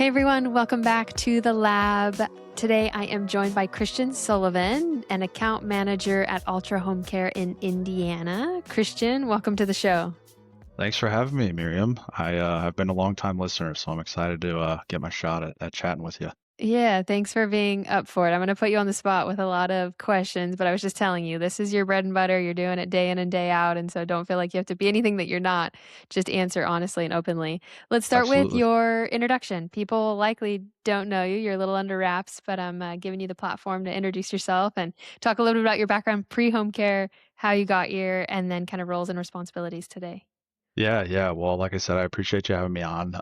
Hey everyone, welcome back to the lab. Today I am joined by Christian Sullivan, an account manager at Altra Home Care in Indiana. Christian, welcome to the show. Thanks for having me, Miriam. I've been a long time listener, so I'm excited to get my shot at chatting with you. Yeah, thanks for being up for it. I'm going to put you on the spot with a lot of questions, but I was just telling you, this is your bread and butter. You're doing it day in and day out. And so don't feel like you have to be anything that you're not. Just answer honestly and openly. Let's start with Absolutely. your introduction. People likely don't know you. You're a little under wraps, but I'm giving you the platform to introduce yourself and talk a little bit about your background pre-home care, how you got here, and then kind of roles and responsibilities today. Yeah. Well, like I said, I appreciate you having me on.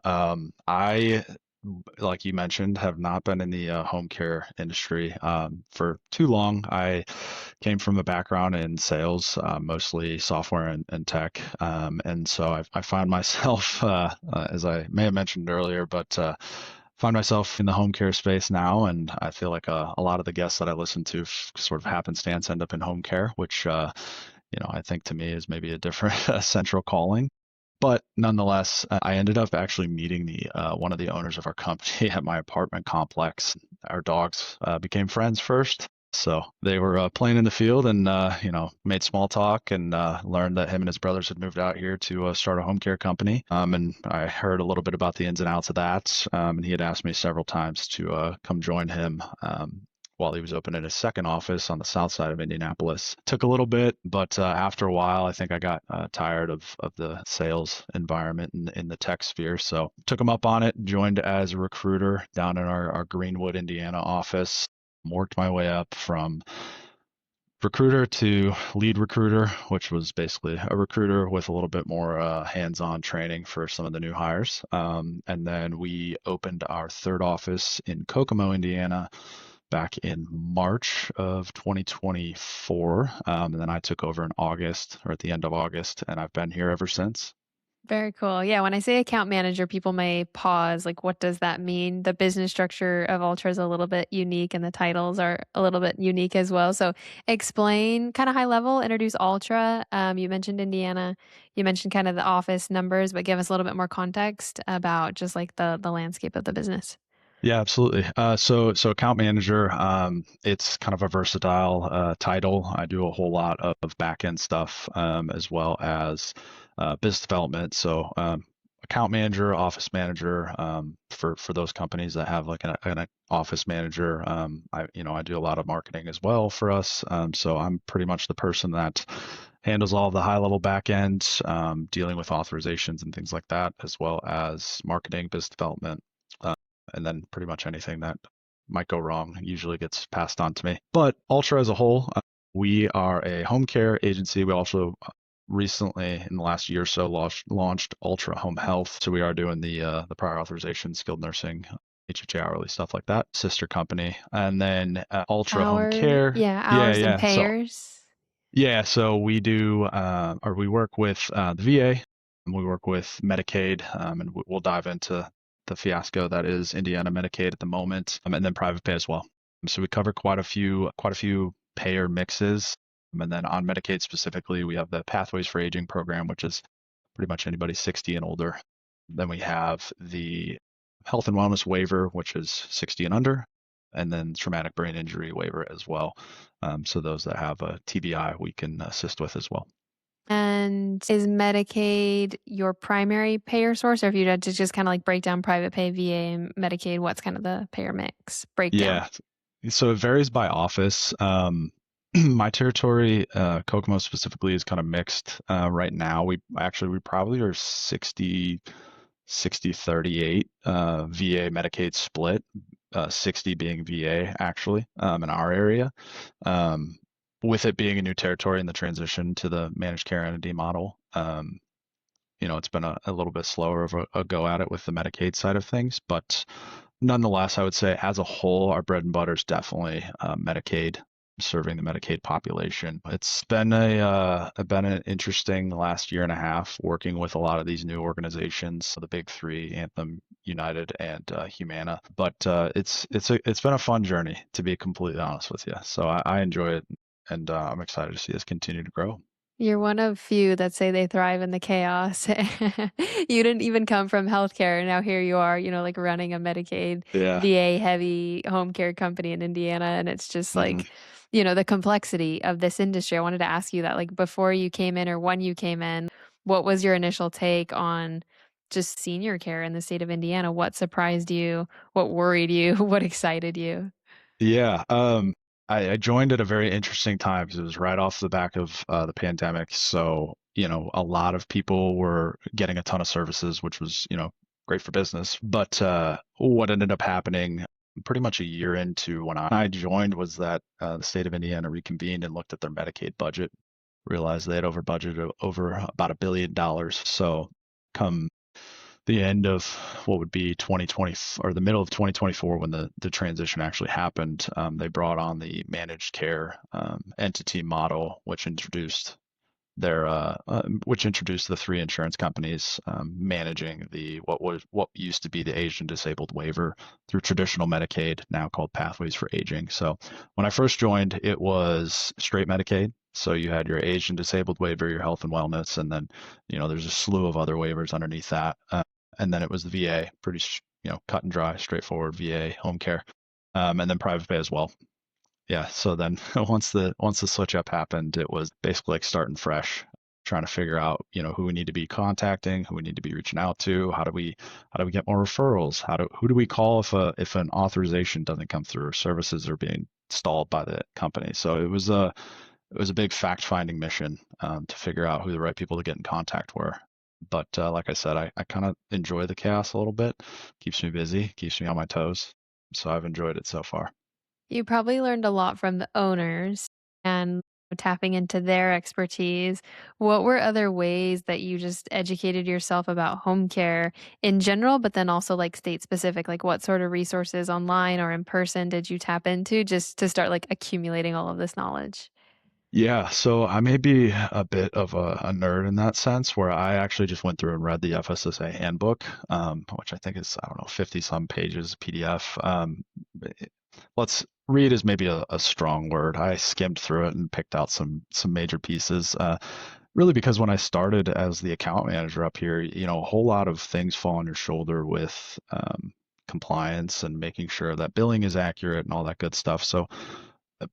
Like you mentioned, have not been in the home care industry for too long. I came from a background in sales, mostly software and tech, and so I find myself, as I may have mentioned earlier, but find myself in the home care space now, and I feel like a lot of the guests that I listen to sort of happenstance end up in home care, which I think to me is maybe a different central calling. But nonetheless, I ended up actually meeting the one of the owners of our company at my apartment complex. Our dogs became friends first, so they were playing in the field and made small talk and learned that him and his brothers had moved out here to start a home care company. And I heard a little bit about the ins and outs of that. And he had asked me several times to come join him. While he was opening his second office on the south side of Indianapolis. Took a little bit, but after a while, I think I got tired of the sales environment in the tech sphere. So took him up on it, joined as a recruiter down in our Greenwood, Indiana office, worked my way up from recruiter to lead recruiter, which was basically a recruiter with a little bit more hands-on training for some of the new hires. And then we opened our third office in Kokomo, Indiana, back in March of 2024. And then I took over in August or at the end of August, and I've been here ever since. Very cool. Yeah, when I say account manager, people may pause, like, what does that mean? The business structure of Ultra is a little bit unique and the titles are a little bit unique as well. So explain kind of high level, introduce Ultra. You mentioned Indiana, you mentioned kind of the office numbers, but give us a little bit more context about just like the landscape of the business. Yeah, absolutely. So account manager, it's kind of a versatile title. I do a whole lot of back end stuff as well as business development. So account manager, office manager for those companies that have like an office manager. I do a lot of marketing as well for us. So I'm pretty much the person that handles all of the high level back end, dealing with authorizations and things like that, as well as marketing, business development and then pretty much anything that might go wrong usually gets passed on to me. But Ultra as a whole, we are a home care agency. We also recently, in the last year or so, launched Altra Home Health. So we are doing the prior authorization, skilled nursing, HHA hourly stuff like that, sister company, and then Ultra Home Care. Yeah, Hours and yeah. So payers. yeah, so we do, or we work with the VA, and we work with Medicaid, and we'll dive into the fiasco that is Indiana Medicaid at the moment, and then private pay as well. So we cover quite a few payer mixes, and then on Medicaid specifically, we have the Pathways for Aging program, which is pretty much anybody 60 and older. Then we have the health and wellness waiver, which is 60 and under, and then traumatic brain injury waiver as well. So those that have a TBI, we can assist with as well. And is Medicaid your primary payer source, or if you had to just kind of like break down private pay, VA, and Medicaid, what's kind of the payer mix breakdown? Yeah, so it varies by office. My territory, Kokomo specifically, is kind of mixed right now. We probably are 60-38 VA Medicaid split, 60 being VA actually in our area. Um, with it being a new territory in the transition to the managed care entity model, it's been a little bit slower of a go at it with the Medicaid side of things. But nonetheless, I would say as a whole, our bread and butter is definitely Medicaid, serving the Medicaid population. It's been an interesting last year and a half working with a lot of these new organizations, the big three, Anthem, United, and Humana. But it's been a fun journey, to be completely honest with you. So I enjoy it, and I'm excited to see us continue to grow. You're one of few that say they thrive in the chaos. You didn't even come from healthcare, and now here you are, like, running a Medicaid, Yeah. VA-heavy home care company in Indiana, and it's just, Hmm. like, the complexity of this industry. I wanted to ask you that, like, before you came in or when you came in, what was your initial take on just senior care in the state of Indiana? What surprised you? What worried you? What excited you? Yeah. I joined at a very interesting time because it was right off the back of the pandemic. So, a lot of people were getting a ton of services, which was, great for business. But what ended up happening pretty much a year into when I joined was that the state of Indiana reconvened and looked at their Medicaid budget, realized they had over budgeted over about $1 billion. So, come the end of what would be 2020 or the middle of 2024 when the transition actually happened, they brought on the managed care entity model, which introduced the three insurance companies managing the what used to be the Asian disabled waiver through traditional Medicaid, now called Pathways for Aging. So when I first joined, it was straight Medicaid. So you had your Asian disabled waiver, your health and wellness, and then there's a slew of other waivers underneath that. And then it was the VA, pretty cut and dry, straightforward VA home care, and then private pay as well. Yeah, so then once the switch up happened, it was basically like starting fresh, trying to figure out, who we need to be contacting, who we need to be reaching out to, how do we get more referrals? Who do we call if an authorization doesn't come through or services are being stalled by the company? So it was a big fact-finding mission to figure out who the right people to get in contact were. But like I said, I kind of enjoy the chaos a little bit. Keeps me busy, keeps me on my toes. So I've enjoyed it so far. You probably learned a lot from the owners and tapping into their expertise. What were other ways that you just educated yourself about home care in general, but then also like state specific? Like what sort of resources online or in person did you tap into just to start like accumulating all of this knowledge? Yeah, so I may be a bit of a nerd in that sense, where I actually just went through and read the FSSA handbook, which I think is, I don't know, 50 some pages PDF. Let's read is maybe a strong word. I skimmed through it and picked out some major pieces. Really because when I started as the account manager up here, a whole lot of things fall on your shoulder with compliance and making sure that billing is accurate and all that good stuff. So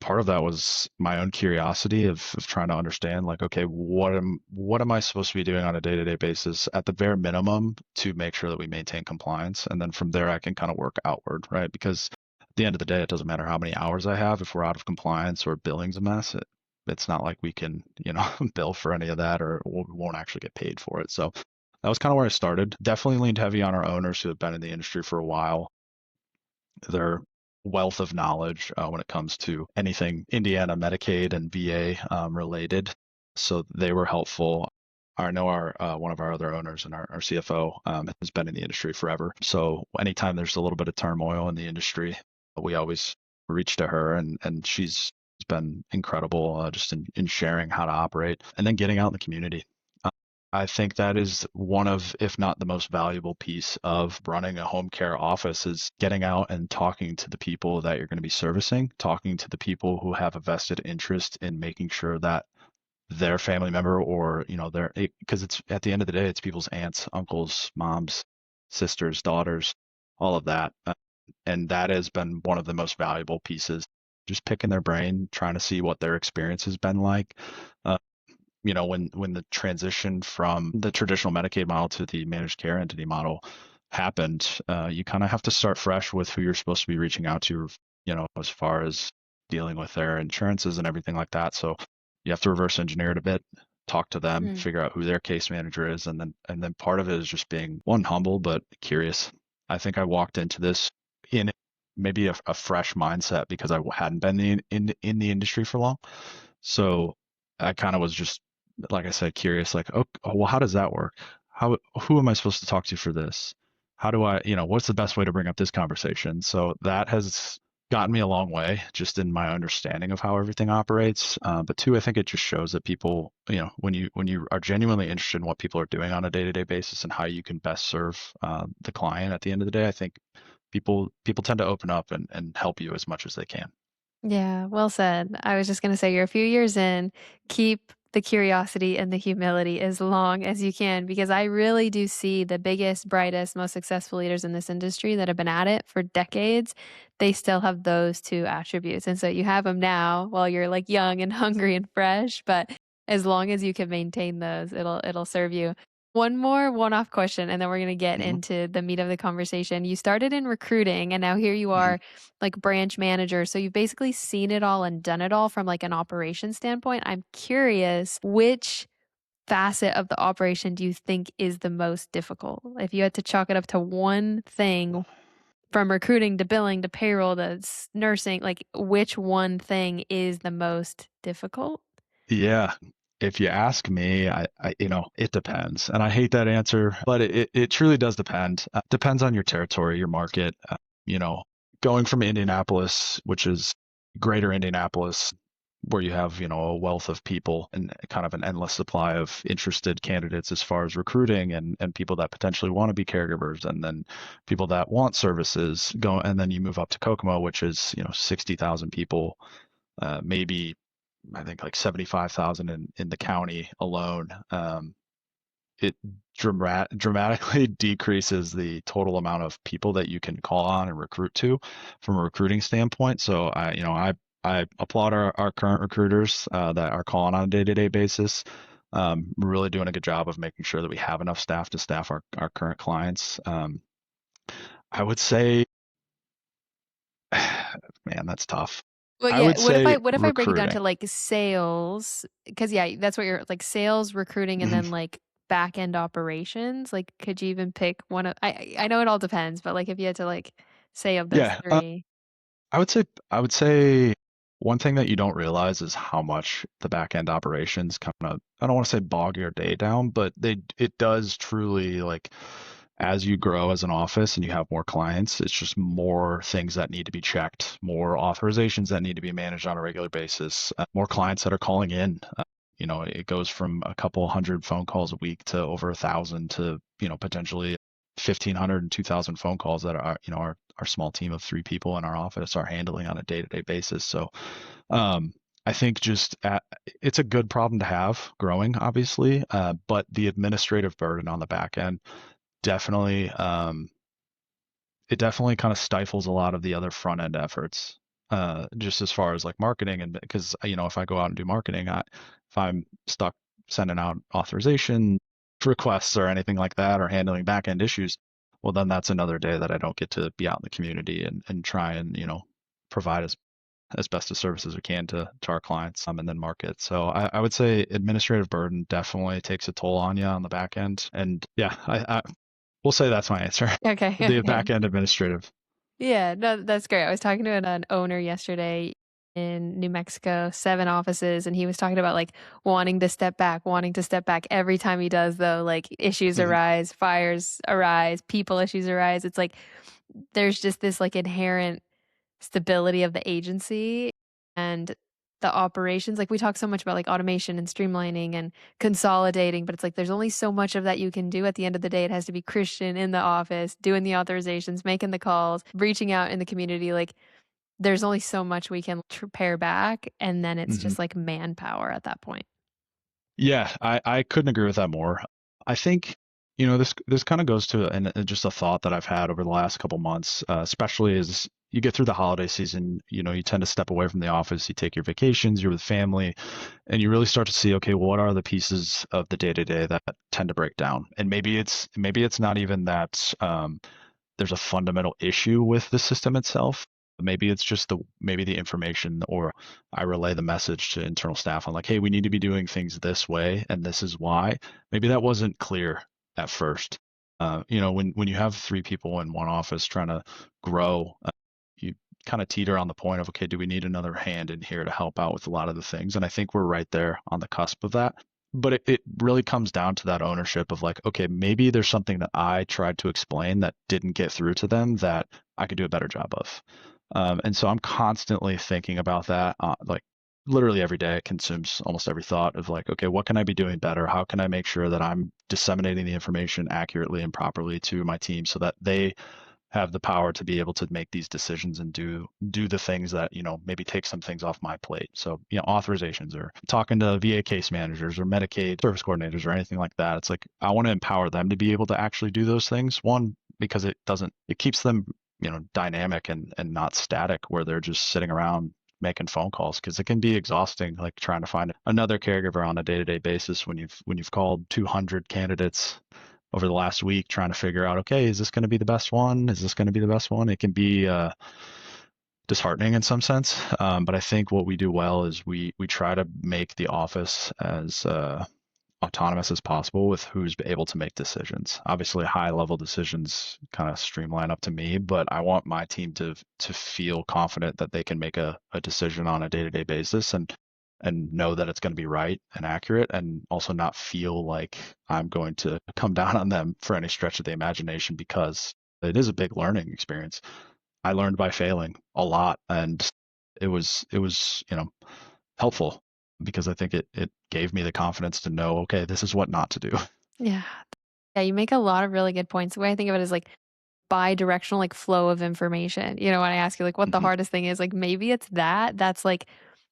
part of that was my own curiosity of trying to understand, like, okay, what am I supposed to be doing on a day-to-day basis at the bare minimum to make sure that we maintain compliance, and then from there I can kind of work outward, right? Because at the end of the day, it doesn't matter how many hours I have if we're out of compliance or billing's a mess. It's not like we can bill for any of that, or we won't actually get paid for it. So that was kind of where I started. Definitely leaned heavy on our owners who have been in the industry for a while, their wealth of knowledge when it comes to anything Indiana Medicaid and VA related. So they were helpful. I know our one of our other owners and our CFO has been in the industry forever. So anytime there's a little bit of turmoil in the industry, we always reach to her, and she's been incredible just in sharing how to operate and then getting out in the community. I think that is one of, if not the most valuable piece of running a home care office, is getting out and talking to the people that you're going to be servicing, talking to the people who have a vested interest in making sure that their family member or, because it's at the end of the day, it's people's aunts, uncles, moms, sisters, daughters, all of that. And that has been one of the most valuable pieces, just picking their brain, trying to see what their experience has been like. Uh, when the transition from the traditional Medicaid model to the managed care entity model happened, you kind of have to start fresh with who you're supposed to be reaching out to, as far as dealing with their insurances and everything like that. So you have to reverse engineer it a bit, talk to them, Mm. figure out who their case manager is, and then part of it is just being one, humble but curious. I think I walked into this in maybe a fresh mindset because I hadn't been in the industry for long. So I kind of was just, like I said, curious, like, oh, well, how does that work? Who am I supposed to talk to for this? How do I, what's the best way to bring up this conversation? So that has gotten me a long way just in my understanding of how everything operates. But two, I think it just shows that people, when you are genuinely interested in what people are doing on a day-to-day basis and how you can best serve the client at the end of the day, I think people tend to open up and help you as much as they can. Yeah, well said. I was just gonna say you're a few years in, keep the curiosity and the humility as long as you can, because I really do see the biggest, brightest, most successful leaders in this industry that have been at it for decades, they still have those 2 attributes, and so you have them now while you're, like, young and hungry and fresh, but as long as you can maintain those, it'll serve you. One more one-off question, and then we're gonna get Hmm. into the meat of the conversation. You started in recruiting, and now here you Hmm. are, like, branch manager, so you've basically seen it all and done it all from, like, an operation standpoint. I'm curious, which facet of the operation do you think is the most difficult? If you had to chalk it up to one thing from recruiting to billing to payroll to nursing, like, which one thing is the most difficult? Yeah. If you ask me, it depends. And I hate that answer, but it truly does depend. Depends on your territory, your market. You know, going from Indianapolis, which is greater Indianapolis, where you have, a wealth of people and kind of an endless supply of interested candidates as far as recruiting and people that potentially want to be caregivers and then people that want services go. And then you move up to Kokomo, which is, 60,000 people, maybe I think like 75,000 in the county alone. It dramatically decreases the total amount of people that you can call on and recruit to from a recruiting standpoint. So I applaud our current recruiters that are calling on a day-to-day basis. We're really doing a good job of making sure that we have enough staff to staff our current clients. I would say, man, that's tough. Well, I yeah, would say what if I break it down recruiting. to, like, sales? Because yeah, that's what you're like, sales, recruiting, and then, Mhm. like, back-end operations? Like, could you even pick one of I know it all depends, but, like, if you had to, like, say of those Yeah. 3. I would say one thing that you don't realize is how much the back end operations kind of, I don't want to say bog your day down, but it does truly, like, as you grow as an office and you have more clients, it's just more things that need to be checked, more authorizations that need to be managed on a regular basis, more clients that are calling in. It goes from a couple hundred phone calls a week to over 1,000 to, potentially 1,500 and 2,000 phone calls that our small team of 3 people in our office are handling on a day-to-day basis. So, I think it's a good problem to have growing, obviously, but the administrative burden on the back end definitely, it definitely kind of stifles a lot of the other front end efforts. Just as far as like marketing, and because if I go out and do marketing, if I'm stuck sending out authorization requests or anything like that, or handling back end issues, well, then that's another day that I don't get to be out in the community and try and provide as best a service as we can to our clients, and then market. So I would say administrative burden definitely takes a toll on you on the back end. And yeah, we'll say that's my answer. Okay, The okay. back end administrative. Yeah, no, that's great. I was talking to an owner yesterday in New Mexico, 7 offices, and he was talking about, like, wanting to step back. Every time he does, though, like, issues Mhm. arise, fires arise, people issues arise. It's like there's just this, like, inherent stability of the agency and the operations. Like, we talk so much about, like, automation and streamlining and consolidating, but it's like there's only so much of that you can do. At the end of the day, it has to be Christian in the office, doing the authorizations, making the calls, reaching out in the community. Like, there's only so much we can pare back, and then it's Mhm. just, like, manpower at that point. Yeah, I couldn't agree with that more. I think, this kind of goes to just a thought that I've had over the last couple months, especially as you get through the holiday season. You tend to step away from the office, you take your vacations, you're with family, and you really start to see, okay, what are the pieces of the day to day that tend to break down? And maybe it's not even that there's a fundamental issue with the system itself. Maybe it's just maybe the information, or I relay the message to internal staff on like, hey, we need to be doing things this way, and this is why. Maybe that wasn't clear at first. When you have 3 people in one office trying to grow, you kind of teeter on the point of, okay, do we need another hand in here to help out with a lot of the things? And I think we're right there on the cusp of that. But it really comes down to that ownership of like, okay, maybe there's something that I tried to explain that didn't get through to them that I could do a better job of. And so I'm constantly thinking about that, like literally every day. It consumes almost every thought of like, okay, what can I be doing better? How can I make sure that I'm disseminating the information accurately and properly to my team so that they have the power to be able to make these decisions and do the things that, maybe take some things off my plate. So, authorizations or talking to VA case managers or Medicaid service coordinators or anything like that. It's like I want to empower them to be able to actually do those things. One, because it keeps them, dynamic and not static where they're just sitting around making phone calls because it can be exhausting, like trying to find another caregiver on a day-to-day basis when you've called 200 candidates over the last week trying to figure out, okay, is this going to be the best one? Is this going to be the best one? It can be disheartening in some sense. But I think what we do well is we try to make the office as autonomous as possible with who's able to make decisions. Obviously, high level decisions kind of streamline up to me, but I want my team to feel confident that they can make a decision on a day to day basis and know that it's going to be right and accurate, and also not feel like I'm going to come down on them for any stretch of the imagination because it is a big learning experience. I learned by failing a lot, and it was helpful because I think it gave me the confidence to know, okay, this is what not to do. Yeah. Yeah, you make a lot of really good points. The way I think of it is like bi-directional, like, flow of information. When I ask you, like, what the Hmm. hardest thing is, like, maybe it's that's, like,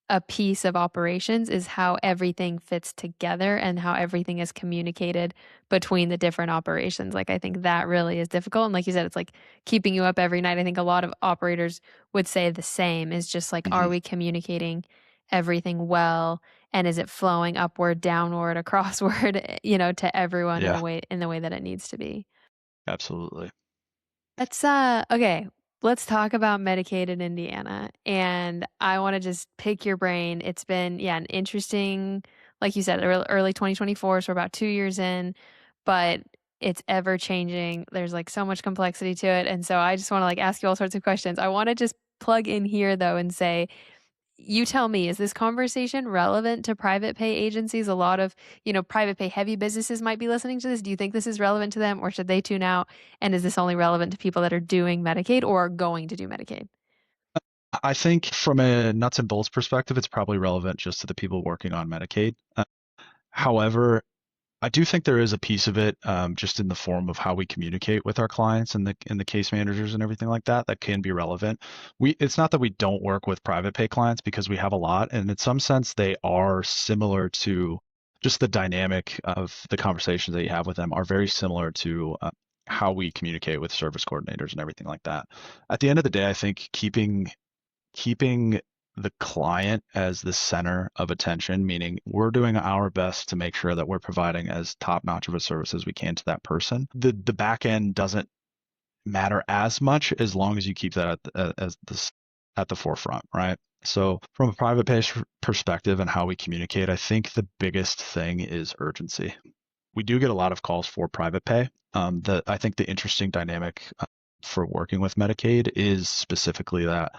a piece of operations is how everything fits together and how everything is communicated between the different operations. Like, I think that really is difficult, and like you said, it's, like, keeping you up every night. I think a lot of operators would say the same, is just, like, are Hmm. we communicating everything well, and is it flowing upward, downward, acrossward, to everyone Yeah, in the way that it needs to be. absolutely. Okay, let's talk about Medicaid in Indiana, and I wanna just pick your brain. It's been, yeah, an interesting, like you said, early 2024, so we're about 2 years in, but it's ever changing. There's, like, so much complexity to it, and so I just wanna, like, ask you all sorts of questions. I wanna just plug in here, though, and say, you tell me, is this conversation relevant to private pay agencies? A lot of, private pay heavy businesses might be listening to this. Do you think this is relevant to them, or should they tune out? And is this only relevant to people that are doing Medicaid or are going to do Medicaid? I think from a nuts and bolts perspective, it's probably relevant just to the people working on Medicaid. However, I do think there is a piece of it, just in the form of how we communicate with our clients and the case managers and everything like that, that can be relevant. It's not that we don't work with private pay clients because we have a lot, and in some sense they are similar to just the dynamic of the conversations that you have with them are very similar to how we communicate with service coordinators and everything like that. At the end of the day, I think keeping the client as the center of attention, meaning we're doing our best to make sure that we're providing as top notch of a service as we can to that person. The back end doesn't matter as much as long as you keep that as this at the forefront, right? So from a private pay perspective and how we communicate, I think the biggest thing is urgency. We do get a lot of calls for private pay. I think the interesting dynamic for working with Medicaid is specifically that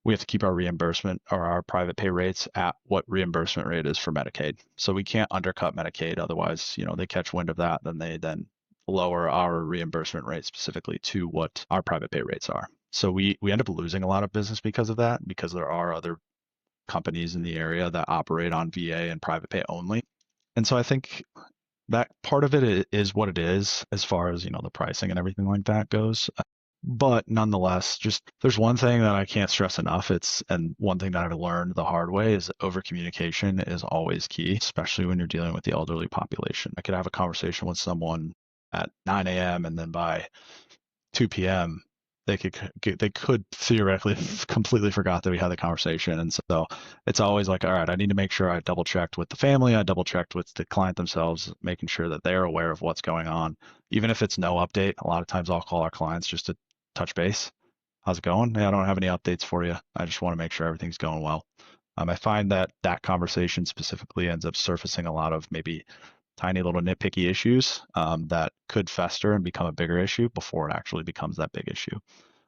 we have to keep our reimbursement or our private pay rates at what reimbursement rate is for Medicaid. So we can't undercut Medicaid. Otherwise, they catch wind of that, then they then lower our reimbursement rate specifically to what our private pay rates are. So we end up losing a lot of business because of that, because there are other companies in the area that operate on VA and private pay only. And so I think that part of it is what it is as far as, the pricing and everything like that goes. But nonetheless, just there's one thing that I can't stress enough. And one thing that I've learned the hard way is over communication is always key, especially when you're dealing with the elderly population. I could have a conversation with someone at 9 a.m. and then by 2 p.m. they could theoretically completely forgot that we had the conversation. And so it's always like, all right, I need to make sure I double checked with the family, I double checked with the client themselves, making sure that they're aware of what's going on. Even if it's no update, a lot of times I'll call our clients just to touch base. How's it going? Hey, I don't have any updates for you. I just want to make sure everything's going well. I find that that conversation specifically ends up surfacing a lot of maybe tiny little nitpicky issues that could fester and become a bigger issue before it actually becomes that big issue.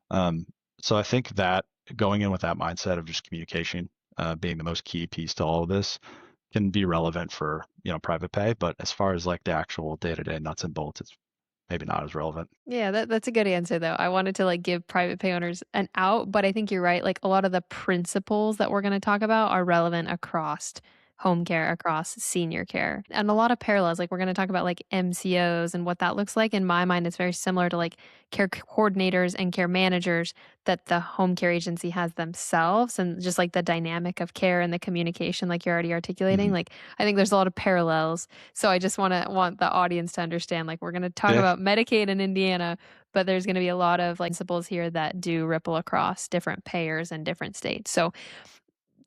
Um, so I think that going in with that mindset of just communication being the most key piece to all of this can be relevant for private pay, but as far as like the actual day-to-day nuts and bolts, it's maybe not as relevant. Yeah, that's a good answer, though. I wanted to, like, give private pay owners an out, but I think you're right. Like, a lot of the principles that we're gonna talk about are relevant across home care across senior care. And a lot of parallels, like we're going to talk about like MCOs and what that looks like. In my mind, it's very similar to like coordinators and care managers that the home care agency has themselves, and just like the dynamic of care and the communication, like you're already articulating. Mhm. Like I think there's a lot of parallels. So I just want the audience to understand, like we're going to talk Yeah. about Medicaid in Indiana, but there's going to be a lot of like principles here that do ripple across different payers and different states. So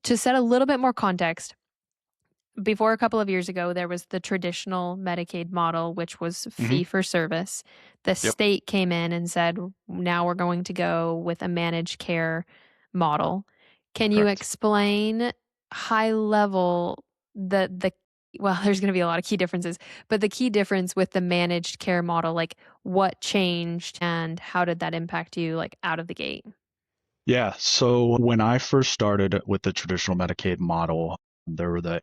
to set a little bit more context, before a couple of years ago, there was the traditional Medicaid model, which was Mhm. fee for service. The Yep. state came in and said, now we're going to go with a managed care model. Can you Correct. explain high level the well, there's going to be a lot of key differences, but the key difference with the managed care model, like what changed and how did that impact you like out of the gate? Yeah. So when I first started with the traditional Medicaid model, there were the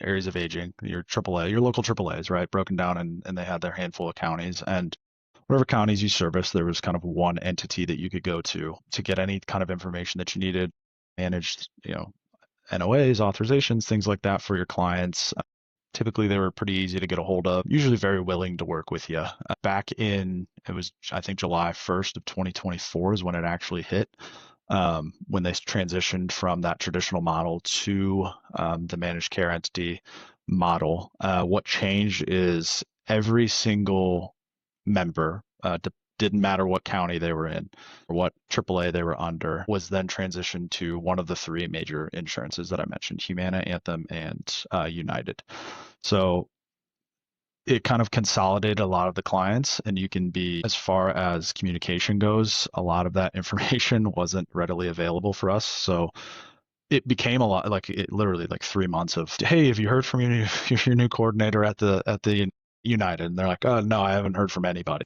areas of aging, your AAA, your local AAAs, right, broken down, and they had their handful of counties. And whatever counties you service, there was kind of one entity that you could go to get any kind of information that you needed, managed, NOAs, authorizations, things like that for your clients. Typically, they were pretty easy to get a hold of, usually very willing to work with you. Back in, it was, I think, July 1st of 2024 is when it actually hit, when they transitioned from that traditional model to the managed care entity model. What changed is every single member, didn't matter what county they were in or what AAA they were under, was then transitioned to one of the three major insurances that I mentioned: Humana, Anthem, and United. So it kind of consolidated a lot of the clients, and you can be, as far as communication goes, a lot of that information wasn't readily available for us. So it became a lot, like, it literally like 3 months of, hey, have you heard from your new coordinator at the United? And they're like, oh no, I haven't heard from anybody.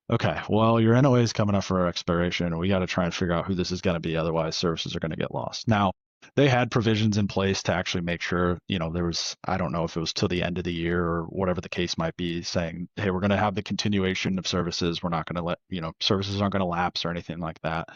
Okay, well, your NOA is coming up for expiration, and we got to try and figure out who this is going to be. Otherwise, services are going to get lost. Now, they had provisions in place to actually make sure, there was, I don't know if it was till the end of the year or whatever the case might be, saying, hey, we're going to have the continuation of services. We're not going to let, services aren't going to lapse or anything like that.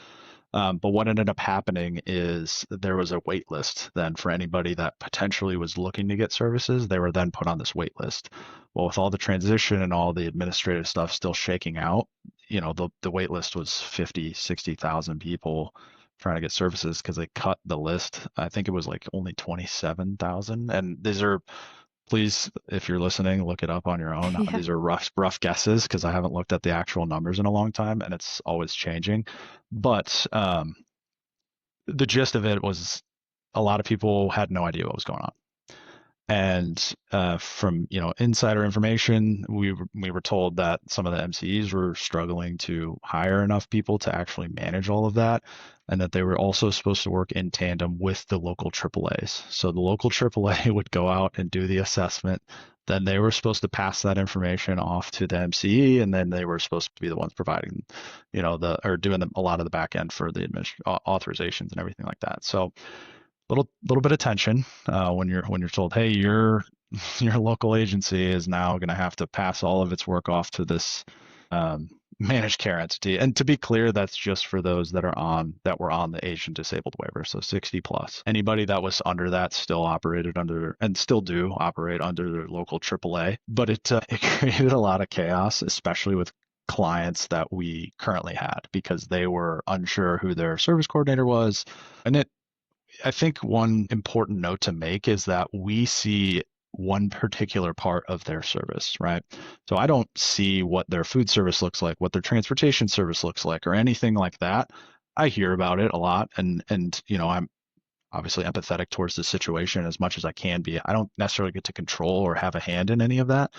But what ended up happening is there was a wait list then for anybody that potentially was looking to get services. They were then put on this wait list. Well, with all the transition and all the administrative stuff still shaking out, the wait list was 50, 60,000 people trying to get services because they cut the list. I think it was like only 27,000. And these are, please, if you're listening, look it up on your own. Yeah. These are rough guesses because I haven't looked at the actual numbers in a long time, and it's always changing. But the gist of it was a lot of people had no idea what was going on. And from insider information, we were told that some of the MCEs were struggling to hire enough people to actually manage all of that, and that they were also supposed to work in tandem with the local AAAs. So the local AAA would go out and do the assessment. Then they were supposed to pass that information off to the MCE, and then they were supposed to be the ones providing, or doing a lot of the back end for the authorizations and everything like that. So little bit of tension when you're told, hey, your local agency is now going to have to pass all of its work off to this managed care entity. And to be clear, that's just for those that were on the Asian disabled waiver, so 60 plus. Anybody that was under that still operated under, and still do operate under, their local AAA. But it created a lot of chaos, especially with clients that we currently had, because they were unsure who their service coordinator was. And I think one important note to make is that we see one particular part of their service, right? So I don't see what their food service looks like, what their transportation service looks like, or anything like that. I hear about it a lot, and I'm obviously empathetic towards the situation as much as I can be. I don't necessarily get to control or have a hand in any of that,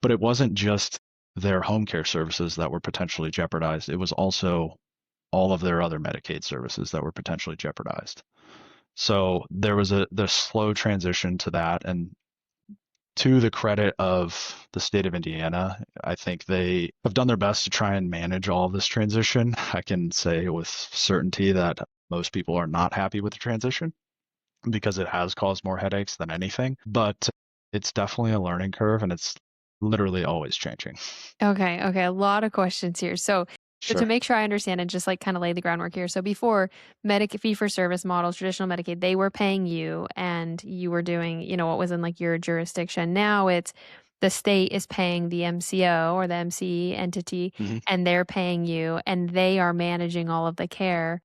but it wasn't just their home care services that were potentially jeopardized. It was also all of their other Medicaid services that were potentially jeopardized. So there was the slow transition to that, and to the credit of the state of Indiana, I think they have done their best to try and manage all of this transition. I can say with certainty that most people are not happy with the transition because it has caused more headaches than anything, but it's definitely a learning curve, and it's literally always changing. Okay, okay, a lot of questions here. So So to Sure. make sure I understand and just like kind of lay the groundwork here. So before Medicaid fee for service models, traditional Medicaid, they were paying you and you were doing, what was in like your jurisdiction. Now it's the state is paying the MCO or the MCE entity Mhm. and they're paying you and they are managing all of the care.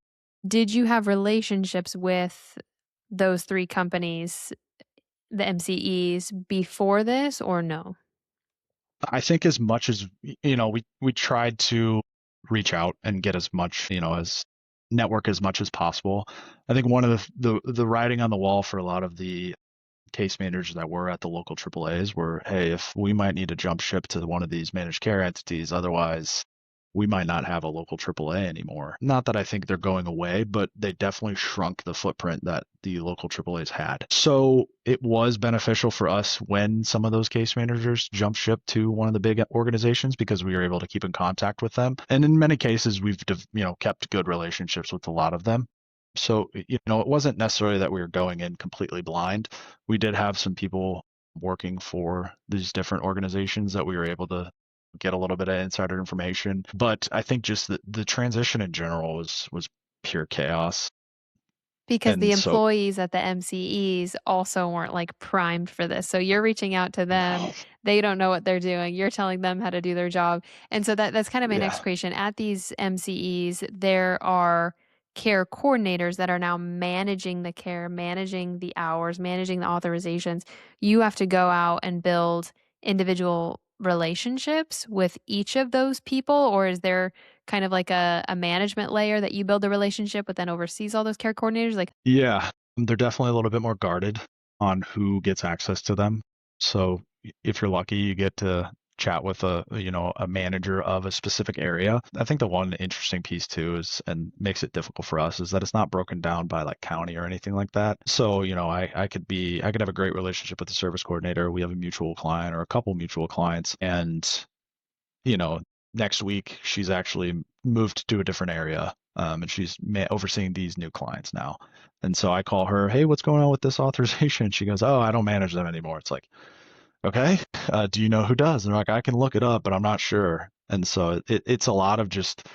Did you have relationships with those three companies, the MCEs, before this or no? I think as much as we tried to reach out and get as much, as network as much as possible. I think one of the writing on the wall for a lot of the case managers that were at the local AAAs were, hey, if we might need to jump ship to one of these managed care entities, otherwise we might not have a local AAA anymore. Not that I think they're going away, but they definitely shrunk the footprint that the local AAAs had. So it was beneficial for us when some of those case managers jumped ship to one of the big organizations because we were able to keep in contact with them. And in many cases, we've kept good relationships with a lot of them. So, it wasn't necessarily that we were going in completely blind. We did have some people working for these different organizations that we were able to get a little bit of insider information. But I think just the transition in general was pure chaos. Because the And so, employees at the MCEs also weren't, like, primed for this, so you're reaching out to them, no, they don't know what they're doing, you're telling them how to do their job, and so that's kinda my next yeah, question. At these MCEs, there are care coordinators that are now managing the care, managing the hours, managing the authorizations. You have to go out and build individual relationships with each of those people, or is there kind of like a management layer that you build the relationship but then oversees all those care coordinators? Like, yeah, they're definitely a little bit more guarded on who gets access to them. So if you're lucky, you get to chat with a manager of a specific area. I think the one interesting piece too is, and makes it difficult for us, is that it's not broken down by like county or anything like that. So, I could have a great relationship with the service coordinator. We have a mutual client or a couple mutual clients, and you know, next week she's actually moved to a different area, and she's overseeing these new clients now. And so I call her, hey, what's going on with this authorization? She goes, oh, I don't manage them anymore. It's like, okay, do you know who does? And they're like, I can look it up, but I'm not sure. And so it's a lot of just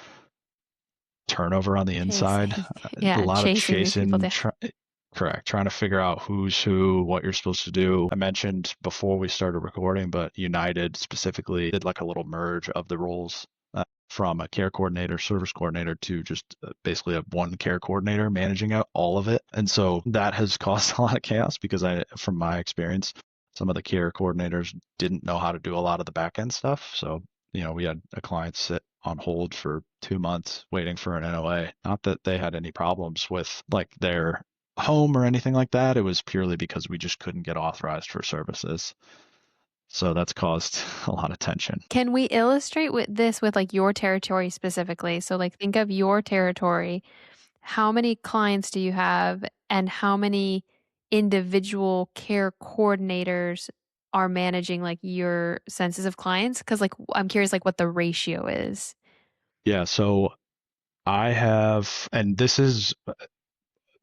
turnover on the inside, chasing. a Yeah, lot of chasing these people chasing, down. correct, trying to figure out who's who, what you're supposed to do. I mentioned before we started recording, but United specifically did like a little merge of the roles. From a care coordinator, service coordinator to just basically a one care coordinator managing out all of it. And so that has caused a lot of chaos because from my experience, some of the care coordinators didn't know how to do a lot of the back end stuff. So we had a client sit on hold for 2 months waiting for an NOA. Not that they had any problems with like their home or anything like that. It was purely because we just couldn't get authorized for services. So that's caused a lot of tension. Can we illustrate with this with, like, your territory specifically? So, like, think of your territory. How many clients do you have, and how many individual care coordinators are managing, like, your census of clients? Because like, I'm curious, like, what the ratio is. Yeah, so I have, and this is,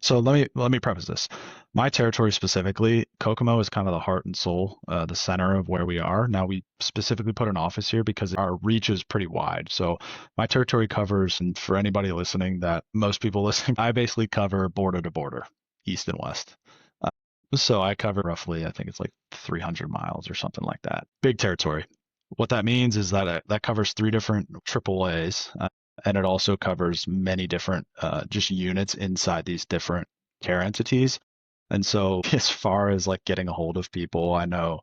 so let me preface this. My territory specifically, Kokomo is kind of the heart and soul, the center of where we are. Now we specifically put an office here because our reach is pretty wide. So my territory covers, and for anybody listening, that most people listening, I basically cover border to border, east and west. Uh, so I cover roughly, I think it's like 300 miles or something like that. Big territory. What that means is that that covers three different AAAs, and it also covers many different just units inside these different care entities. And so, as far as like getting a hold of people, I know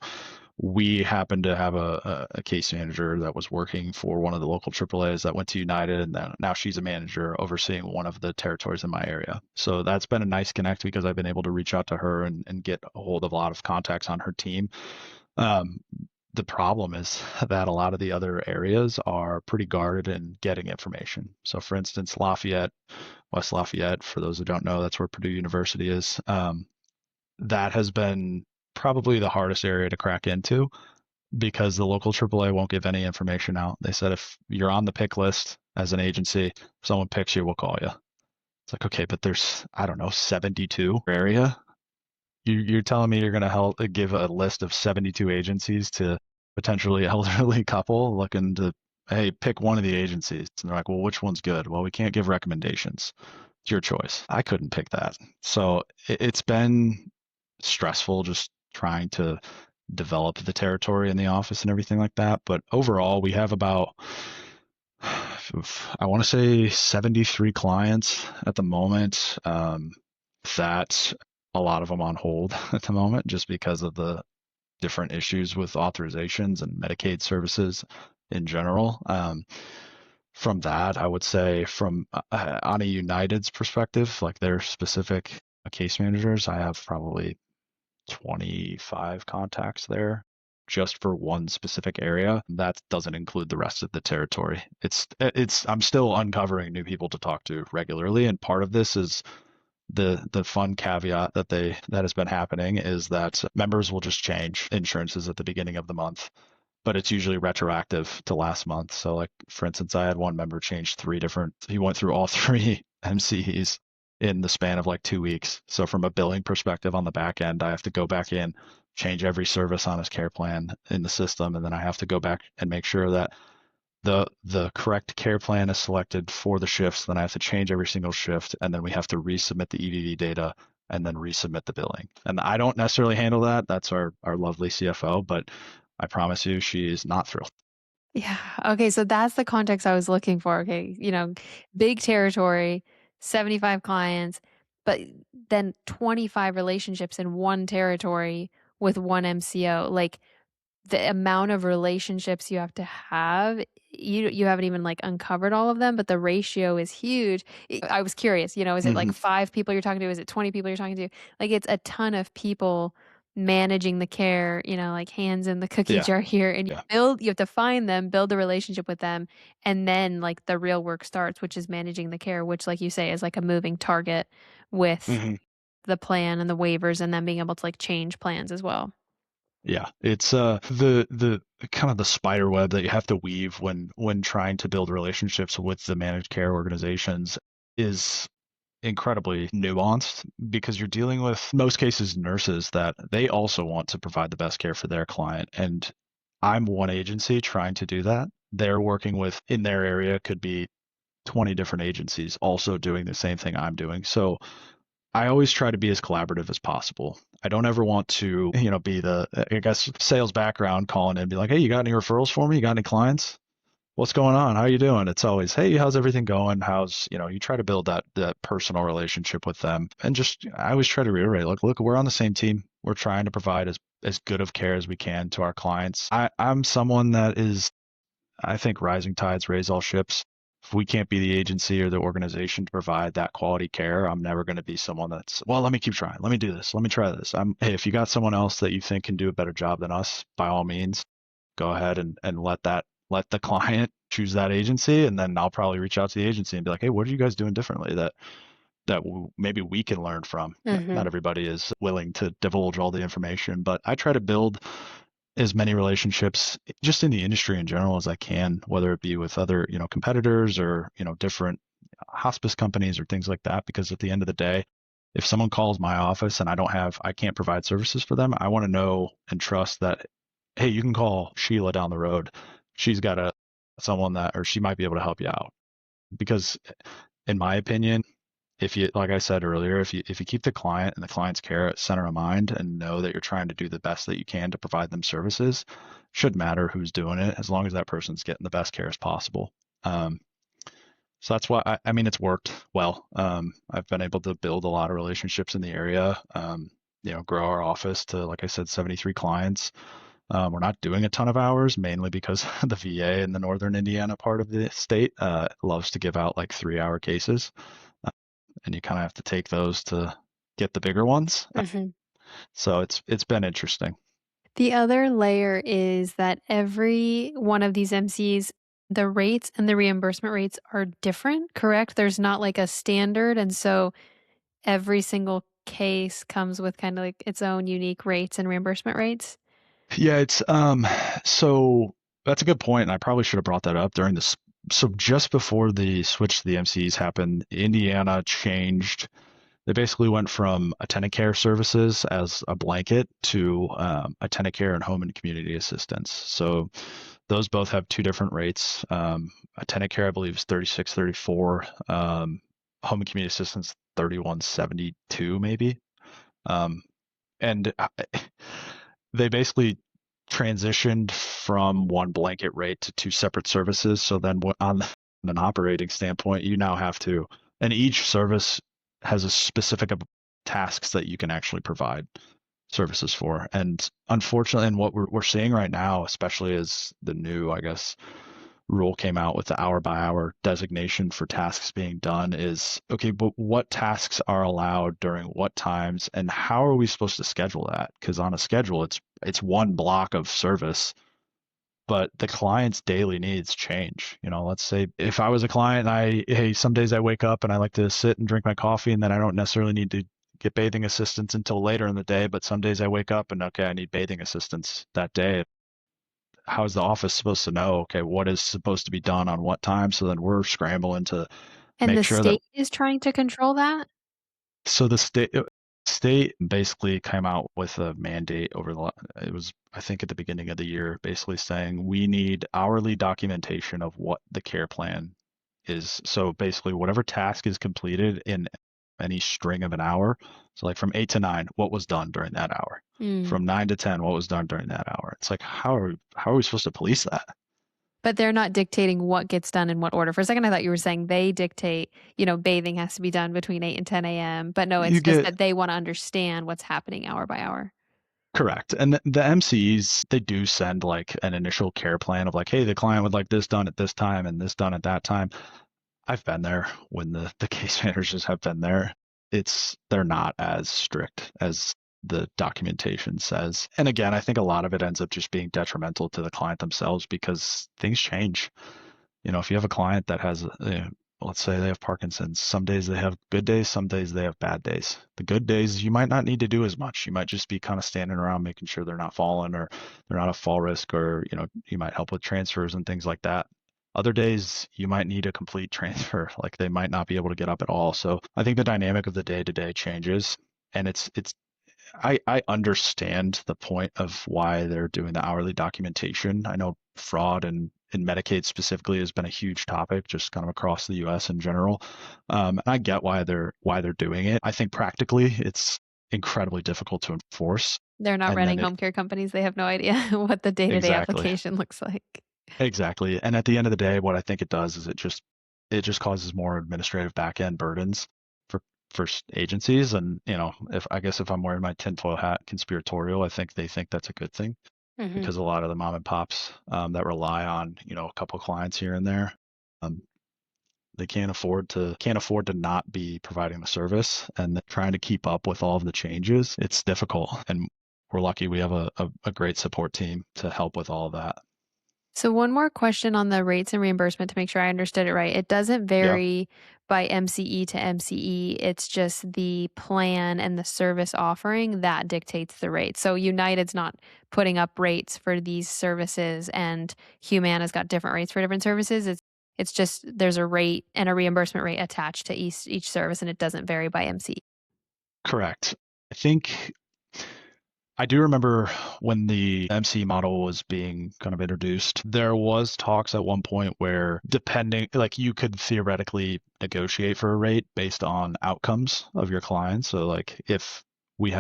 we happened to have a case manager that was working for one of the local AAAs that went to United, and then now she's a manager overseeing one of the territories in my area. So that's been a nice connect because I've been able to reach out to her and get a hold of a lot of contacts on her team. Um, the problem is that a lot of the other areas are pretty guarded in getting information. So, for instance, Lafayette, West Lafayette, for those who don't know, that's where Purdue University is. That has been probably the hardest area to crack into because the local AAA won't give any information out. They said if you're on the pick list as an agency, if someone picks you, we'll call you. It's like, okay, but there's, I don't know, 72 area. You're telling me you're going to give a list of 72 agencies to potentially elderly couple looking to hey, pick one of the agencies. And they're like, well, which one's good? Well, we can't give recommendations. It's your choice. I couldn't pick that. So it's been stressful just trying to develop the territory in the office and everything like that. But overall, we have about, I want to say 73 clients at the moment. That a lot of them on hold at the moment just because of the different issues with authorizations and Medicaid services in general. From that, I would say from on a United's perspective, like their specific case managers, I have probably 25 contacts there just for one specific area. That doesn't include the rest of the territory. I'm still uncovering new people to talk to regularly, and part of this is the fun caveat that has been happening is that members will just change insurances at the beginning of the month, but it's usually retroactive to last month. So like for instance, I had one member change he went through all three MCEs in the span of like 2 weeks. So from a billing perspective on the back end, I have to go back in, change every service on his care plan in the system, and then I have to go back and make sure that the correct care plan is selected for the shifts. Then I have to change every single shift, and then we have to resubmit the EVV data and then resubmit the billing. And I don't necessarily handle that. That's our lovely CFO, but I promise you, she is not thrilled. Yeah. Okay. So that's the context I was looking for. Okay. Big territory, 75 clients, but then 25 relationships in one territory with one MCO. Like the amount of relationships you have to have, you haven't even like uncovered all of them, but the ratio is huge. I was curious, is it like Mm-hmm. 5 people you're talking to? Is it 20 people you're talking to? Like it's a ton of people managing the care, like hands in the cookie Yeah, jar here. And yeah. you have to find them, build a relationship with them, and then like the real work starts, which is managing the care, which like you say is like a moving target with Mm-hmm. the plan and the waivers and then being able to like change plans as well. Yeah, it's the kind of the spider web that you have to weave when trying to build relationships with the managed care organizations is incredibly nuanced because you're dealing with most cases nurses that they also want to provide the best care for their client. And I'm one agency trying to do that. They're working with in their area could be 20 different agencies also doing the same thing I'm doing. So I always try to be as collaborative as possible. I don't ever want to, be the, I guess, sales background calling in and be like, hey, you got any referrals for me? You got any clients? What's going on? How you doing? It's always, hey, how's everything going? You try to build that personal relationship with them. And just, I always try to reiterate, look, we're on the same team. We're trying to provide as good of care as we can to our clients. I'm someone that is, I think rising tides raise all ships. If we can't be the agency or the organization to provide that quality care, I'm never going to be someone that's, well, let me keep trying. Let me do this. Let me try this. Hey, if you got someone else that you think can do a better job than us, by all means, go ahead and let the client choose that agency, and then I'll probably reach out to the agency and be like, hey, what are you guys doing differently that maybe we can learn from? Not Hmm. everybody is willing to divulge all the information, but I try to build as many relationships just in the industry in general as I can, whether it be with other, competitors or, different hospice companies or things like that. Because at the end of the day, if someone calls my office and I can't provide services for them, I want to know and trust that, hey, you can call Sheila down the road. She's got someone that, or she might be able to help you out. Because in my opinion, if you, like I said earlier, if you keep the client and the client's care at center of mind and know that you're trying to do the best that you can to provide them services, shouldn't matter who's doing it as long as that person's getting the best care as possible. Um, so that's why I mean it's worked well. I've been able to build a lot of relationships in the area. Grow our office to, like I said, 73 clients. We're not doing a ton of hours, mainly because the VA in the northern Indiana part of the state loves to give out like 3-hour cases, and you kind of have to take those to get the bigger ones. Hmm. So it's been interesting. The other layer is that every one of these MCs, the rates and the reimbursement rates are different, correct? There's not like a standard, and so every single case comes with kind of like its own unique rates and reimbursement rates. Yeah, it's so that's a good point, and I probably should have brought that up during this. So just before the switch to the MCs happened, Indiana changed. They basically went from attendant care services as a blanket to attendant care and home and community assistance. So Those both have two different rates. A tenant care, I believe, is 36.34. Home and community assistance 31.72 maybe. Um, and they basically transitioned from one blanket rate to two separate services. So then on an operating standpoint, you now have to, and each service has a specific tasks that you can actually provide services for. And unfortunately, and what we're seeing right now, especially as the new, I guess, rule came out with the hour by hour designation for tasks being done is okay, but what tasks are allowed during what times and how are we supposed to schedule that? Because on a schedule, it's one block of service, but the client's daily needs change. Let's say if I was a client and hey, some days I wake up and I like to sit and drink my coffee and then I don't necessarily need to get bathing assistance until later in the day, but some days I wake up and okay, I need bathing assistance that day. How is the office supposed to know, okay, what is supposed to be done on what time? So then we're scrambling to And make the sure that state is trying to control that? so the state basically came out with a mandate it was I think at the beginning of the year, basically saying we need hourly documentation of what the care plan is. So basically whatever task is completed in any string of an hour, so like from 8 to 9, what was done during that hour? Mm. From 9 to 10, what was done during that hour? It's like how are we supposed to police that? But they're not dictating what gets done in what order. For a second, I thought you were saying they dictate, bathing has to be done between 8 and 10 AM, but no, You it's just get that they wanna understand what's happening hour by hour. correct. And the MCEs, they do send like an initial care plan of like, hey, the client would like this done at this time and this done at that time. I've been there when the case managers have been there. They're not as strict as the documentation says. And again, I think a lot of it ends up just being detrimental to the client themselves because things change. If you have a client that has, let's say they have Parkinson's, some days they have good days, some days they have bad days. The good days, you might not need to do as much. You might just be kind of standing around making sure they're not falling or they're not a fall risk, or, you might help with transfers and things like that. Other days, you might need a complete transfer, like they might not be able to get up at all. So I think the dynamic of the day to day changes. And I understand the point of why they're doing the hourly documentation. I know fraud and in Medicaid specifically has been a huge topic, just kind of across the U.S. in general. And I get why they're doing it. I think practically it's incredibly difficult to enforce. They're not And then running it home care companies, they have no idea what the day-to-day exactly, application looks like. exactly. And at the end of the day, what I think it does is it just causes more administrative back end burdens for agencies. And if I'm wearing my tinfoil hat conspiratorial, I think they think that's a good thing Mhm. because a lot of the mom and pops that rely on a couple clients here and there, um, they can't afford to not be providing the service, and trying to keep up with all of the changes. It's difficult, and we're lucky we have a great support team to help with all of that. So one more question on the rates and reimbursement to make sure I understood it right. It doesn't Yeah, vary by MCE to MCE. It's just the plan and the service offering that dictates the rate. So United's not putting up rates for these services and Humana's got different rates for different services. It's just there's a rate and a reimbursement rate attached to each service and it doesn't vary by MCE. correct. I think I do remember when the MC model was being kind of introduced, there was talks at one point where depending, like you could theoretically negotiate for a rate based on outcomes of your clients. So like if we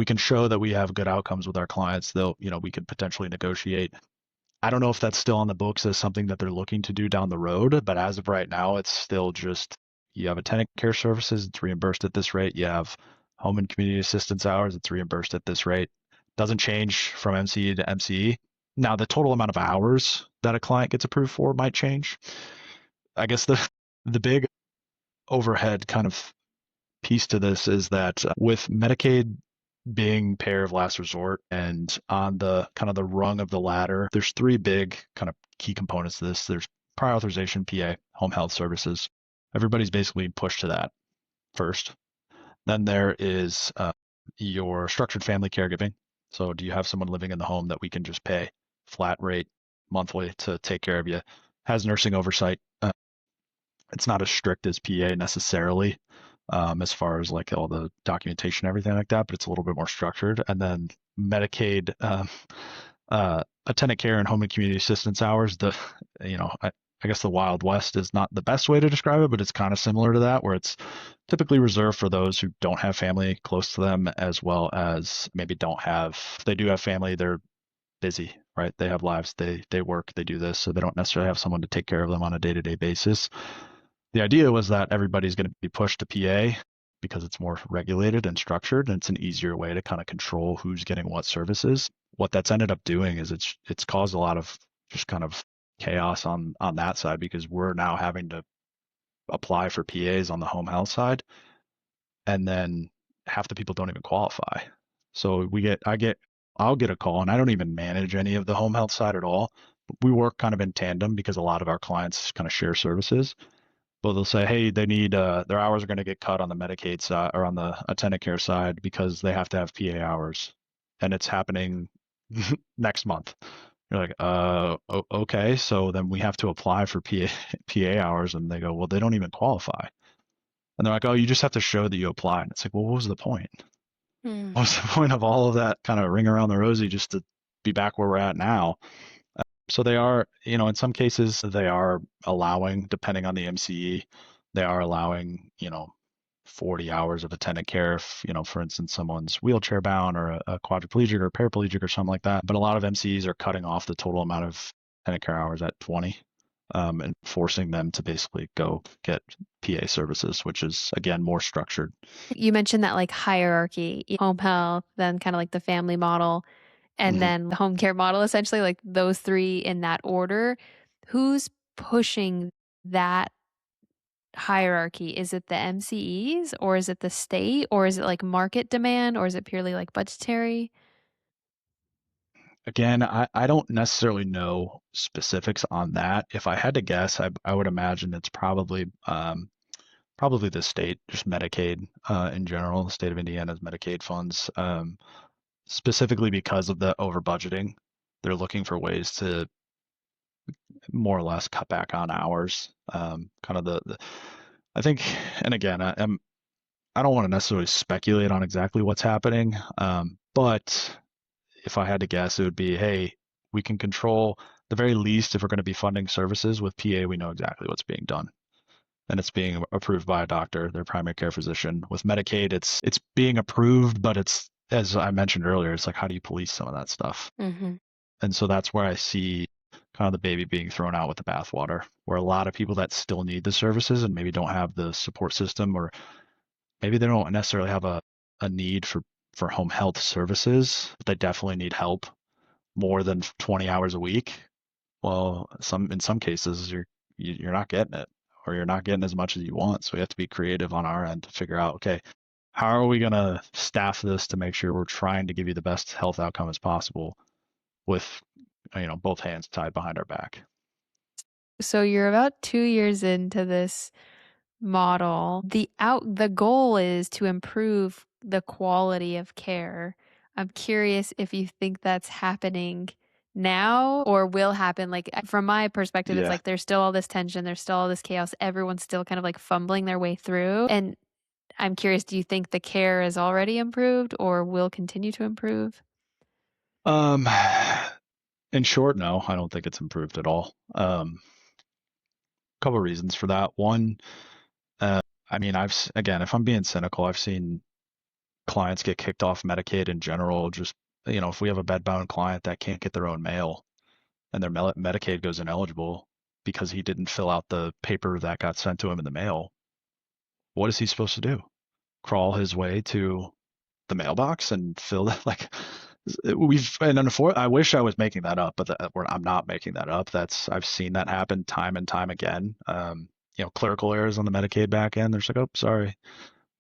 can show that we have good outcomes with our clients, we could potentially negotiate. I don't know if that's still on the books as something that they're looking to do down the road, but as of right now, it's still just you have a tenant care services, it's reimbursed at this rate. You have home and community assistance hours, it's reimbursed at this rate. Doesn't change from MCE to MCE. Now, the total amount of hours that a client gets approved for might change. I guess the big overhead kind of piece to this is that with Medicaid being payer of last resort and on the kind of the rung of the ladder, there's three big kind of key components to this. There's prior authorization, PA, home health services. Everybody's basically pushed to that first. Then there is your structured family caregiving. So do you have someone living in the home that we can just pay flat rate monthly to take care of you? Has nursing oversight. It's not as strict as PA necessarily, as far as like all the documentation, everything like that, but it's a little bit more structured. And then Medicaid, Attendant care and home and community assistance hours, I guess the Wild West is not the best way to describe it, but it's kind of similar to that, where it's typically reserved for those who don't have family close to them, as well as maybe don't have, if they do have family, they're busy, right? They have lives, they work, they do this, so they don't necessarily have someone to take care of them on a day-to-day basis. The idea was that everybody's going to be pushed to PA because it's more regulated and structured, and it's an easier way to kind of control who's getting what services. What that's ended up doing is it's caused a lot of just kind of chaos on that side, because we're now having to apply for PAs on the home health side, and then half the people don't even qualify. So I'll get a call, and I don't even manage any of the home health side at all. We work kind of in tandem because a lot of our clients kind of share services. But they'll say, hey, they need their hours are going to get cut on the Medicaid side or on the attendant care side because they have to have PA hours, and it's happening next month. You're like, okay. So then we have to apply for PA hours, and they go, well, they don't even qualify. And they're like, oh, you just have to show that you applied. And it's like, well, what was the point? Mm. What was the point of all of that kind of ring around the rosy just to be back where we're at now? So they are, in some cases, they are allowing, depending on the MCE, they are allowing, 40 hours of attendant care if, for instance, someone's wheelchair bound or a quadriplegic or paraplegic or something like that. But a lot of MCEs are cutting off the total amount of attendant care hours at 20, and forcing them to basically go get PA services, which is, again, more structured. You mentioned that like hierarchy, home health, then kind of like the family model, and Mhm. then the home care model, essentially like those three in that order. Who's pushing that hierarchy? Is it the MCEs or is it the state or is it like market demand or is it purely like budgetary? Again, I don't necessarily know specifics on that. If I had to guess, I would imagine it's probably the state, just Medicaid in general, the state of Indiana's Medicaid funds, specifically because of the over budgeting. They're looking for ways to more or less cut back on hours. Kind of I think, and again, I don't want to necessarily speculate on exactly what's happening, but if I had to guess, it would be, hey, we can control the very least if we're going to be funding services with PA, we know exactly what's being done, and it's being approved by a doctor, their primary care physician. With Medicaid, it's being approved, but it's, as I mentioned earlier, it's like how do you police some of that stuff? Hmm. And so that's where I see kind of the baby being thrown out with the bathwater, where a lot of people that still need the services and maybe don't have the support system, or maybe they don't necessarily have a need for home health services, but they definitely need help more than 20 hours a week. Well, in some cases you're not getting it, or you're not getting as much as you want. So we have to be creative on our end to figure out, okay, how are we going to staff this to make sure we're trying to give you the best health outcome as possible with, both hands tied behind our back. So you're about 2 years into this model. The goal is to improve the quality of care. I'm curious if you think that's happening now or will happen. Like from my perspective, it's Yeah. like there's still all this tension, there's still all this chaos. Everyone's still kind of like fumbling their way through. And I'm curious, do you think the care is already improved or will continue to improve? Um, in short, no, I don't think it's improved at all. Couple reasons for that. One, uh, I mean, again, if I'm being cynical, I've seen clients get kicked off Medicaid in general. Just, if we have a bedbound client that can't get their own mail and their Medicaid goes ineligible because he didn't fill out the paper that got sent to him in the mail, what is he supposed to do? Crawl his way to the mailbox and fill that? Like, I wish I was making that up, but I'm not making that up. I've seen that happen time and time again. Clerical errors on the Medicaid back end. They're just like, oh, sorry,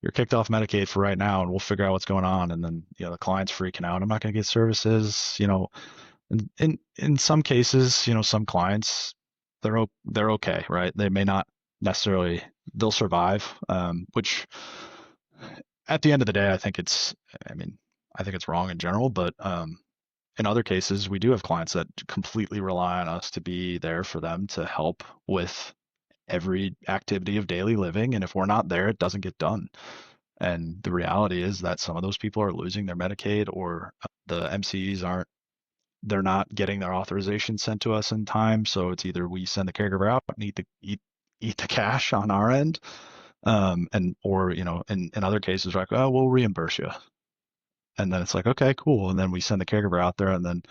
you're kicked off Medicaid for right now, and we'll figure out what's going on. And then, the client's freaking out. I'm not going to get services. In some cases, some clients, they're okay, right? They may not necessarily, they'll survive. Which at the end of the day, I mean, I think it's wrong in general, but in other cases, we do have clients that completely rely on us to be there for them to help with every activity of daily living. And if we're not there, it doesn't get done. And the reality is that some of those people are losing their Medicaid, or the MCEs aren't they're not getting their authorization sent to us in time. So it's either we send the caregiver out and eat the cash on our end, and or in other cases, we're like, oh, we'll reimburse you, and then it's like, okay, cool, and then we send the caregiver out there, and then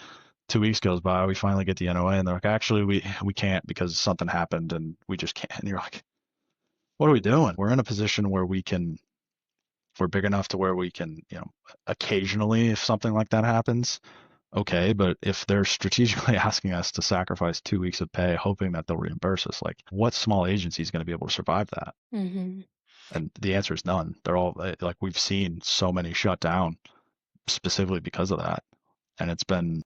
2 weeks goes by, we finally get the NOA, and they're like, actually, we can't because something happened, and we just can't. And you're like, what are we doing? We're in a position where we're big enough to where we can, occasionally, if something like that happens, okay, but if they're strategically asking us to sacrifice 2 weeks of pay, hoping that they'll reimburse us, like what small agency is going to be able to survive that? Mhm. And the answer is none. They're all like, we've seen so many shut down specifically because of that. And it's been,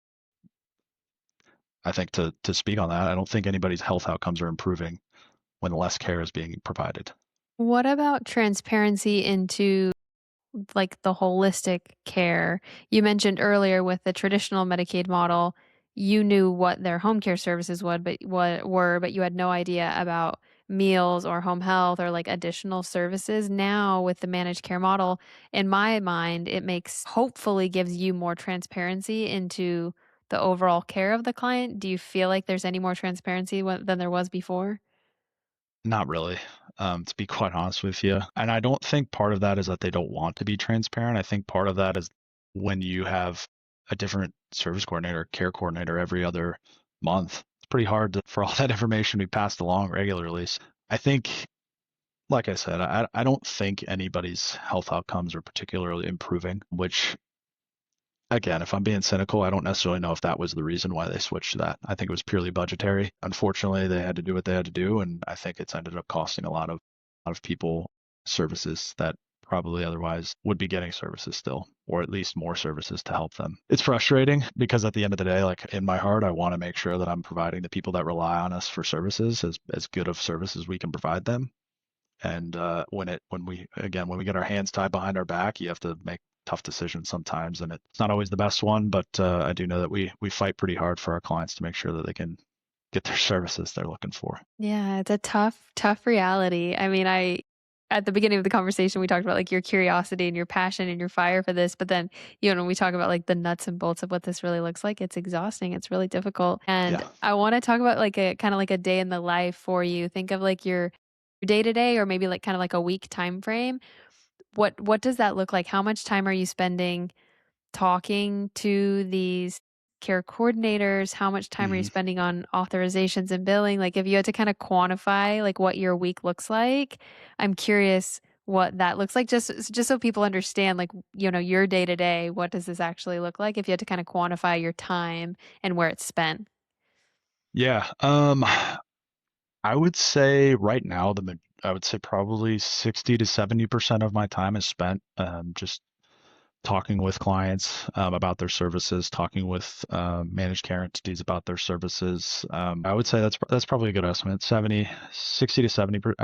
I think, to speak on that, I don't think anybody's health outcomes are improving when less care is being provided. What about transparency into like the holistic care? You mentioned earlier with the traditional Medicaid model, you knew what their home care services but you had no idea about meals or home health or like additional services. Now with the managed care model, in my mind, it makes hopefully gives you more transparency into the overall care of the client. Do you feel like there's any more transparency than there was before? Not really, to be quite honest with you. And I don't think part of that is that they don't want to be transparent. I think part of that is when you have a different service coordinator, care coordinator every other month, it's pretty hard for all that information to be passed along regularly. So I think, like I said, I don't think anybody's health outcomes are particularly improving, which, again, if I'm being cynical, I don't necessarily know if that was the reason why they switched to that. I think it was purely budgetary. Unfortunately, they had to do what they had to do, and I think it's ended up costing a lot of people services that probably otherwise would be getting services still, or at least more services to help them. It's frustrating because at the end of the day, like in my heart, I want to make sure that I'm providing the people that rely on us for services as good of service as we can provide them. And when we get our hands tied behind our back, you have to make tough decisions sometimes, and it's not always the best one. But I do know that we fight pretty hard for our clients to make sure that they can get their services they're looking for. Yeah, it's a tough, tough reality. I mean, at the beginning of the conversation, we talked about like your curiosity and your passion and your fire for this, but then, when we talk about like the nuts and bolts of what this really looks like, it's exhausting. It's really difficult. And Yeah. I want to talk about like a kind of like a day in the life for you. Think of like your day to day or maybe like kind of like a week time frame. What does that look like? How much time are you spending talking to these care coordinators? How much time are you hmm spending on authorizations and billing? Like, if you had to kind of quantify like what your week looks like, I'm curious what that looks like just so people understand like, your day to day, what does this actually look like if you had to kind of quantify your time and where it's spent? Yeah. I would say right now I would say probably 60 to 70% of my time is spent just talking with clients about their services, talking with managed care entities about their services. I would say that's probably a good estimate. 60 to 70%.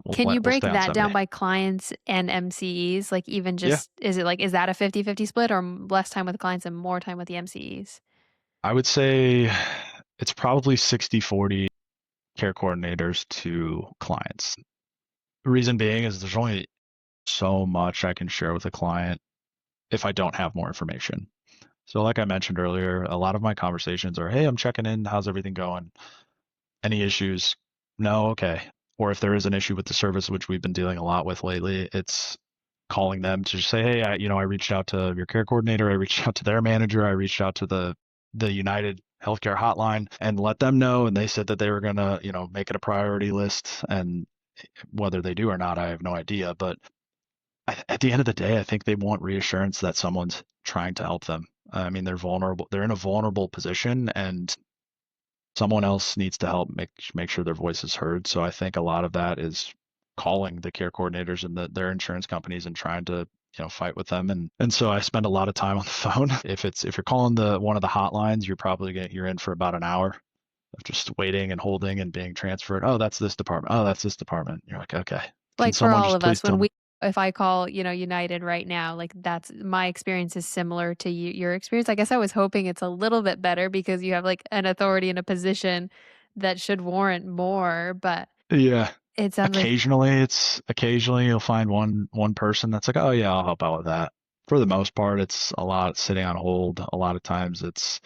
We'll Can you we'll break stay on that 70. down by clients and MCEs? Like even Yeah, just is that a 50-50 split or less time with clients and more time with the MCEs? I would say it's probably 60-40 care coordinators to clients. The reason being is there's only so much I can share with a client if I don't have more information. So, like I mentioned earlier, a lot of my conversations are, hey, I'm checking in. How's everything going? Any issues? No, okay. Or if there is an issue with the service, which we've been dealing a lot with lately, it's calling them to just say, hey, I reached out to your care coordinator, I reached out to their manager, I reached out to the United Healthcare hotline and let them know. And they said that they were gonna, make it a priority list. And whether they do or not, I have no idea. But at the end of the day, I think they want reassurance that someone's trying to help them. I mean, they're vulnerable. They're in a vulnerable position, and someone else needs to help make sure their voice is heard. So I think a lot of that is calling the care coordinators and their insurance companies and trying to fight with them. And so I spend a lot of time on the phone. If you're calling the one of the hotlines, you're in for about an hour of just waiting and holding and being transferred. Oh, that's this department. Oh, that's this department. You're like, okay, can Like for someone all just of please us, tell me? if I call, United right now, like that's my experience is similar to your experience. I guess I was hoping it's a little bit better because you have like an authority and a position that should warrant more, but Yeah. it sounds like Occasionally you'll find one person that's like, oh yeah, I'll help out with that. for the most part, it's a lot sitting on hold. A lot of times it's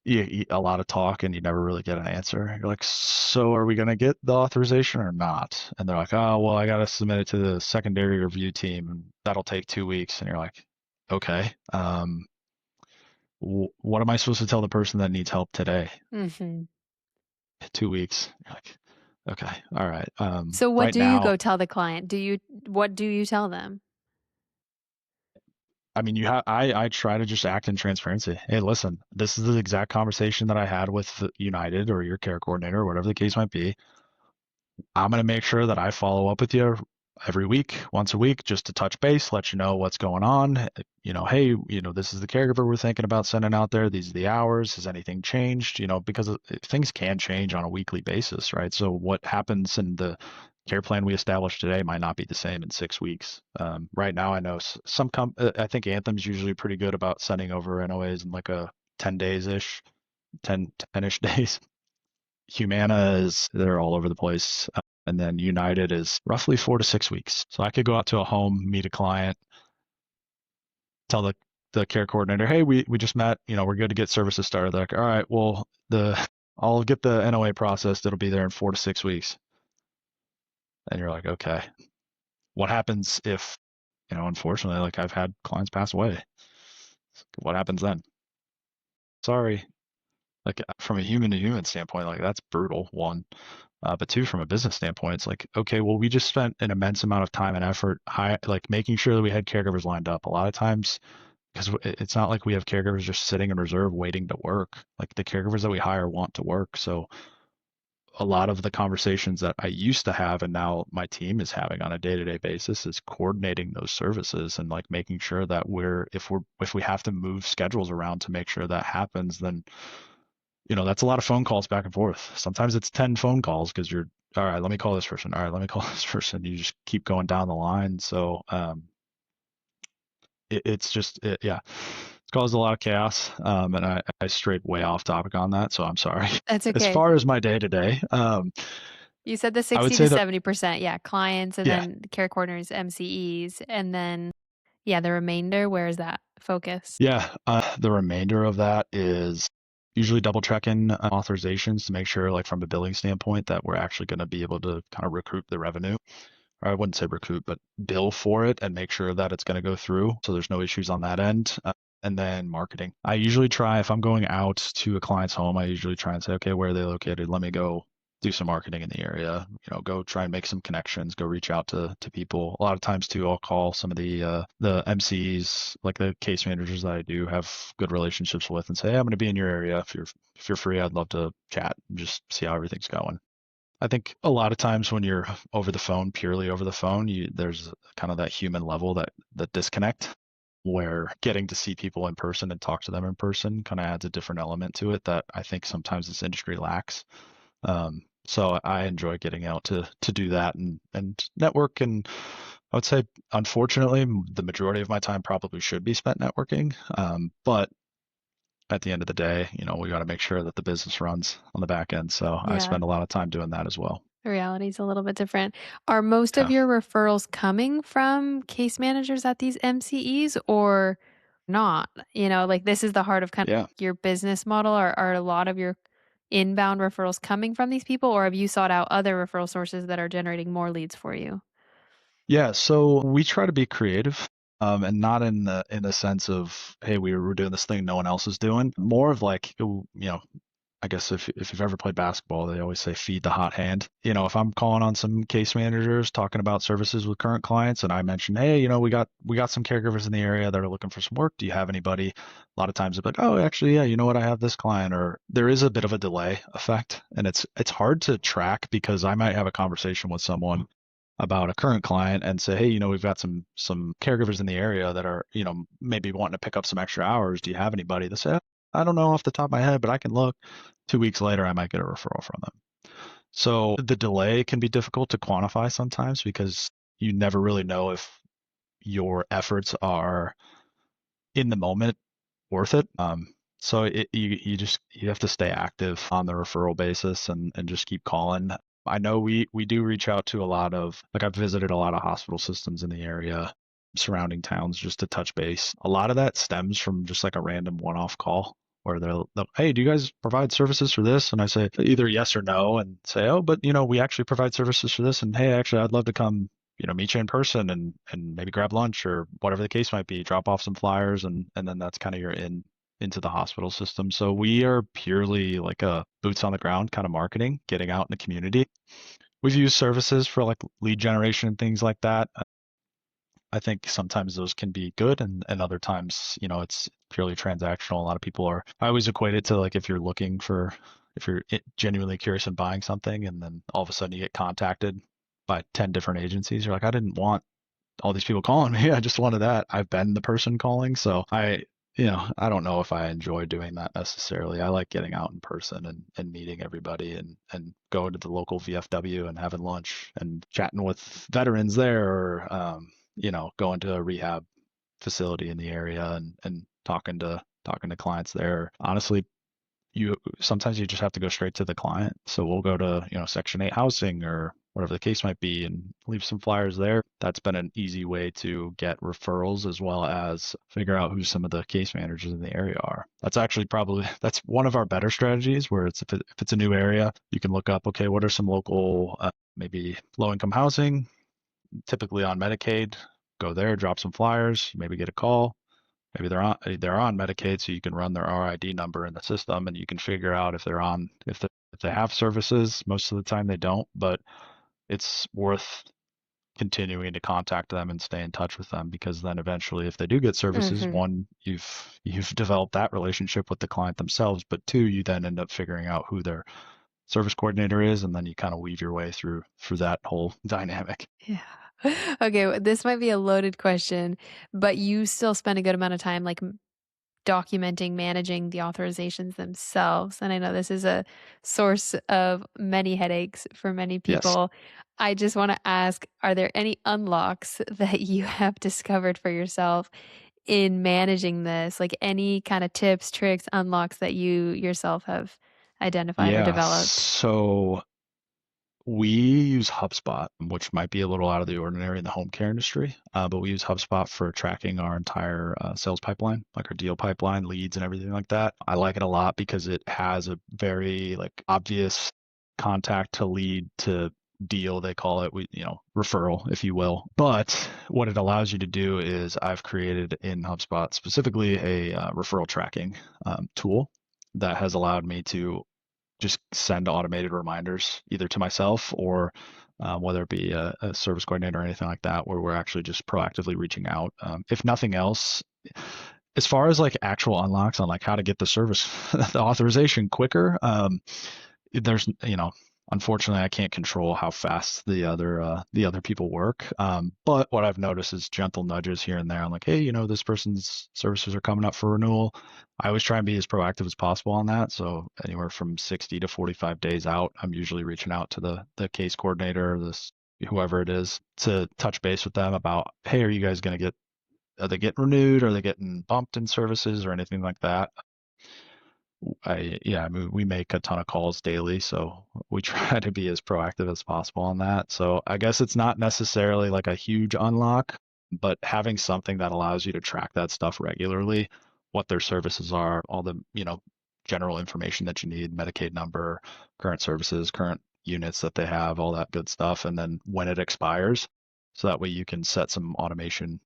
a lot of talk and you never really get an answer. You're like, so are we going to get the authorization or not? And they're like, oh, well, I got to submit it to the secondary review team and that'll take 2 weeks. And you're like, okay, what am I supposed to tell the person that needs help today? Mhm. 2 weeks. You're like, okay, all right. So what Right do you now, go tell the client? What do you tell them? I mean, I try to just act in transparency. Hey, listen, this is the exact conversation that I had with United or your care coordinator or whatever the case might be. I'm going to make sure that I follow up with you every week, once a week, just to touch base, let you know what's going on. Hey, this is the caregiver we're thinking about sending out there. These are the hours. Has anything changed? Because things can change on a weekly basis, right? So what happens in the care plan we established today might not be the same in 6 weeks. Right now, I know I think Anthem's usually pretty good about sending over NOAs in like a 10 days ish, 10-ish days. Humana they're all over the place. And then United is roughly 4 to 6 weeks. So I could go out to a home, meet a client, tell the care coordinator, hey, we just met, we're good to get services started. They're like, all right, well, I'll get the NOA processed. It'll be there in 4 to 6 weeks. And you're like, okay, what happens if, unfortunately, like I've had clients pass away. What happens then? Sorry. Like from a human to human standpoint, like that's brutal, one. But two, from a business standpoint, it's like, okay, well, we just spent an immense amount of time and effort, like making sure that we had caregivers lined up. A lot of times, because it's not like we have caregivers just sitting in reserve waiting to work. Like the caregivers that we hire want to work. So a lot of the conversations that I used to have and now my team is having on a day-to-day basis is coordinating those services and like making sure that if we have to move schedules around to make sure that happens, then that's a lot of phone calls back and forth. Sometimes it's 10 phone calls because you're, all right, let me call this person. All right, let me call this person. You just keep going down the line. So yeah, it's caused a lot of chaos. And I strayed way off topic on that. So I'm sorry. That's As okay. far as my day to day, You said the I would 60 to say that, 70%, yeah, clients and yeah, then care coordinators, MCEs, and then, yeah, the remainder, where is that focused? yeah, the remainder of that is usually double checking authorizations to make sure, like from a billing standpoint, that we're actually going to be able to kind of recoup the revenue. Or I wouldn't say recoup, but bill for it and make sure that it's going to go through. So there's no issues on that end. And then marketing. I usually try, if I'm going out to a client's home, I usually try and say, okay, where are they located? Let me go do some marketing in the area, go try and make some connections, go reach out to people. A lot of times too, I'll call some of the MCs, like the case managers that I do have good relationships with and say, hey, I'm going to be in your area. If you're free, I'd love to chat and just see how everything's going. I think a lot of times when you're over the phone, purely over the phone, there's kind of that human level that disconnect where getting to see people in person and talk to them in person kind of adds a different element to it that I think sometimes this industry lacks. So I enjoy getting out to do that and network. And I would say, unfortunately, the majority of my time probably should be spent networking. But at the end of the day, we got to make sure that the business runs on the back end. So I Yeah, spend a lot of time doing that as well. the reality is a little bit different. Are most of Yeah. your referrals coming from case managers at these MCEs or not? Like this is the heart of kind Yeah. of your business model. Are a lot of your inbound referrals coming from these people, or have you sought out other referral sources that are generating more leads for you? Yeah. So we try to be creative. And not in the sense of, hey, we're doing this thing no one else is doing. More of like, I guess if you've ever played basketball, they always say feed the hot hand. If I'm calling on some case managers talking about services with current clients and I mention, hey, we got some caregivers in the area that are looking for some work. Do you have anybody? A lot of times they're like, oh, actually, yeah, you know what? I have this client. Or there is a bit of a delay effect, and it's hard to track because I might have a conversation with someone about a current client and say, hey, we've got some caregivers in the area that are, maybe wanting to pick up some extra hours. Do you have anybody? They say, I don't know off the top of my head, but I can look. 2 weeks later, I might get a referral from them. So the delay can be difficult to quantify sometimes because you never really know if your efforts are in the moment worth it. So you have to stay active on the referral basis and just keep calling. I know we do reach out to a lot of, like, I've visited a lot of hospital systems in the area. surrounding towns just to touch base. A lot of that stems from just like a random one-off call where hey, do you guys provide services for this? And I say either yes or no, and say, oh, but we actually provide services for this, and hey, actually, I'd love to come, meet you in person and maybe grab lunch or whatever the case might be, drop off some flyers, and then that's kind of your into the hospital system. So we are purely like a boots on the ground kind of marketing, getting out in the community. We've used services for like lead generation and things like that. I think sometimes those can be good and other times, it's purely transactional. A lot of people I always equate it to like if you're genuinely curious in buying something and then all of a sudden you get contacted by 10 different agencies. You're like, I didn't want all these people calling me. I just wanted that. I've been the person calling. So I don't know if I enjoy doing that necessarily. I like getting out in person and meeting everybody and going to the local VFW and having lunch and chatting with veterans there or, going to a rehab facility in the area and talking to clients there. Honestly, you sometimes you just have to go straight to the client. So we'll go to, Section 8 housing or whatever the case might be and leave some flyers there. That's been an easy way to get referrals as well as figure out who some of the case managers in the area are. That's actually that's one of our better strategies where if it's a new area, you can look up, okay, what are some local, maybe low income housing, typically on Medicaid, go there, drop some flyers, maybe get a call. Maybe they're on Medicaid, so you can run their RID number in the system, and you can figure out if they have services. Most of the time they don't, but it's worth continuing to contact them and stay in touch with them because then eventually, if they do get services, Mhm. one, you've developed that relationship with the client themselves, but two, you then end up figuring out who their service coordinator is, and then you kind of weave your way through that whole dynamic. Yeah. Okay, this might be a loaded question, but you still spend a good amount of time, like, documenting, managing the authorizations themselves, and I know this is a source of many headaches for many Yes. people. I just wanna ask, are there any unlocks that you have discovered for yourself in managing this? Like, any kinda tips, tricks, unlocks that you yourself have identified or Yeah. developed? So we use HubSpot, which might be a little out of the ordinary in the home care industry, but we use HubSpot for tracking our entire sales pipeline, like our deal pipeline, leads, and everything like that. I like it a lot because it has a very like obvious contact to lead to deal. They call it, referral, if you will. But what it allows you to do is I've created in HubSpot specifically a referral tracking tool that has allowed me to just send automated reminders either to myself or whether it be a service coordinator or anything like that, where we're actually just proactively reaching out. If nothing else, as far as like actual unlocks on like how to get the service, the authorization quicker, there's unfortunately I can't control how fast the other people work, but what I've noticed is gentle nudges here and there. I'm like, hey, this person's services are coming up for renewal. I always try and be as proactive as possible on that, so anywhere from 60 to 45 days out I'm usually reaching out to the case coordinator or this whoever it is to touch base with them about, hey, are you guys going to get, are they getting renewed, are they getting bumped in services or anything like that. Yeah, I mean, we make a ton of calls daily, so we try to be as proactive as possible on that. So I guess it's not necessarily like a huge unlock, but having something that allows you to track that stuff regularly, what their services are, all the, general information that you need, Medicaid number, current services, current units that they have, all that good stuff, and then when it expires, so that way you can set some automation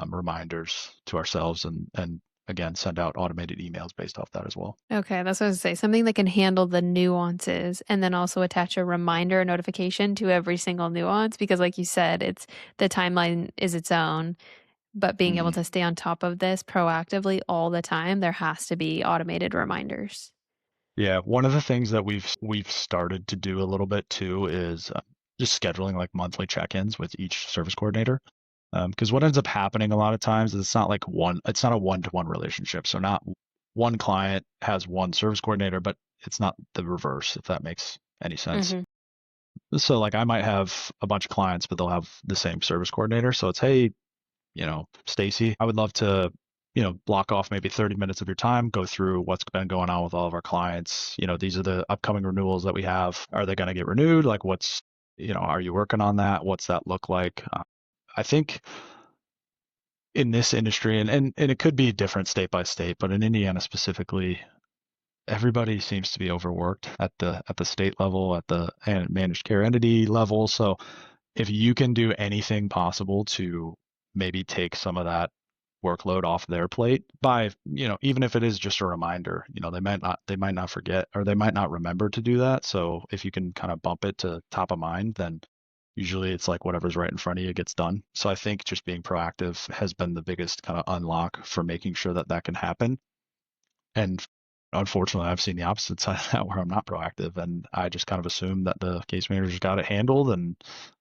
reminders to ourselves and again, send out automated emails based off that as well. Okay, that's what I was gonna say, something that can handle the nuances and then also attach a reminder notification to every single nuance because like you said, it's the timeline is its own, but being able Mhm. to stay on top of this proactively all the time, there has to be automated reminders. Yeah, one of the things that we've started to do a little bit too is just scheduling like monthly check-ins with each service coordinator. Because what ends up happening a lot of times is it's not a one-to-one relationship. So not one client has one service coordinator, but it's not the reverse, if that makes any sense. Mhm. So like I might have a bunch of clients, but they'll have the same service coordinator. So it's, hey, Stacy, I would love to, block off maybe 30 minutes of your time, go through what's been going on with all of our clients. These are the upcoming renewals that we have. Are they going to get renewed? Like what's, are you working on that? What's that look like? I think in this industry, and it could be different state by state, but in Indiana specifically, everybody seems to be overworked at the state level, at the managed care entity level. So if you can do anything possible to maybe take some of that workload off their plate by, even if it is just a reminder, they might not forget, or they might not remember to do that. So if you can kind of bump it to top of mind, then usually it's like whatever's right in front of you gets done. So I think just being proactive has been the biggest kind of unlock for making sure that that can happen. And unfortunately, I've seen the opposite side of that where I'm not proactive, and I just kind of assume that the case manager's got it handled, and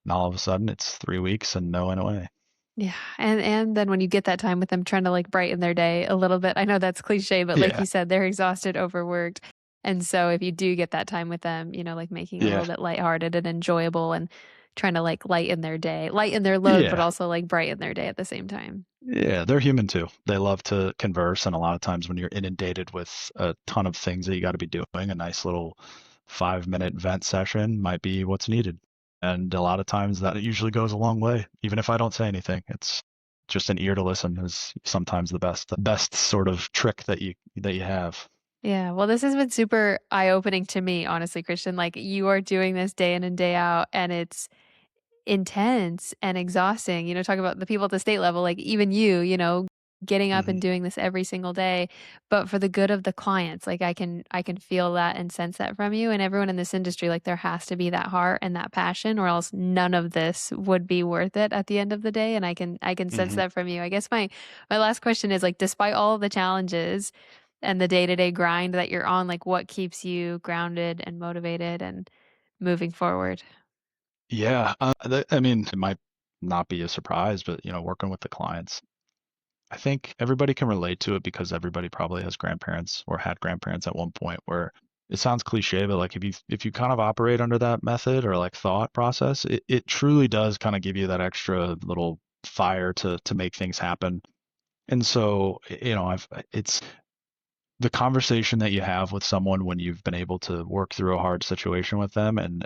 all of a sudden it's 3 weeks and no NOA. Yeah, and then when you get that time with them trying to, like, brighten their day a little bit, I know that's cliche, but like Yeah, you said, they're exhausted, overworked, and so if you do get that time with them, like, making it a yeah, little bit lighthearted and enjoyable and trying to, like, lighten their day, lighten their load, but yeah, also, like, brighten their day at the same time. yeah. They're human too. They love to converse, and a lot of times when you're inundated with a ton of things that you got to be doing, a nice little 5 minute vent session might be what's needed. And a lot of times that usually goes a long way, even if I don't say anything. It's just an ear to listen is sometimes the best sort of trick that you have. Yeah, well, this has been super eye-opening to me, honestly, Christian, like, you are doing this day in and day out, and it's intense and exhausting, talk about the people at the state level, like even you, getting up Hmm. and doing this every single day, but for the good of the clients, like I can feel that and sense that from you and everyone in this industry, like there has to be that heart and that passion or else none of this would be worth it at the end of the day and I can sense Hmm. that from you. I guess my last question is like despite all of the challenges and the day-to-day grind that you're on, like what keeps you grounded and motivated and moving forward? Yeah, I mean, it might not be a surprise, but working with the clients, I think everybody can relate to it because everybody probably has grandparents or had grandparents at one point where it sounds cliche, but like if you kind of operate under that method or like thought process, it truly does kind of give you that extra little fire to make things happen. And so, I've it's the conversation that you have with someone when you've been able to work through a hard situation with them, and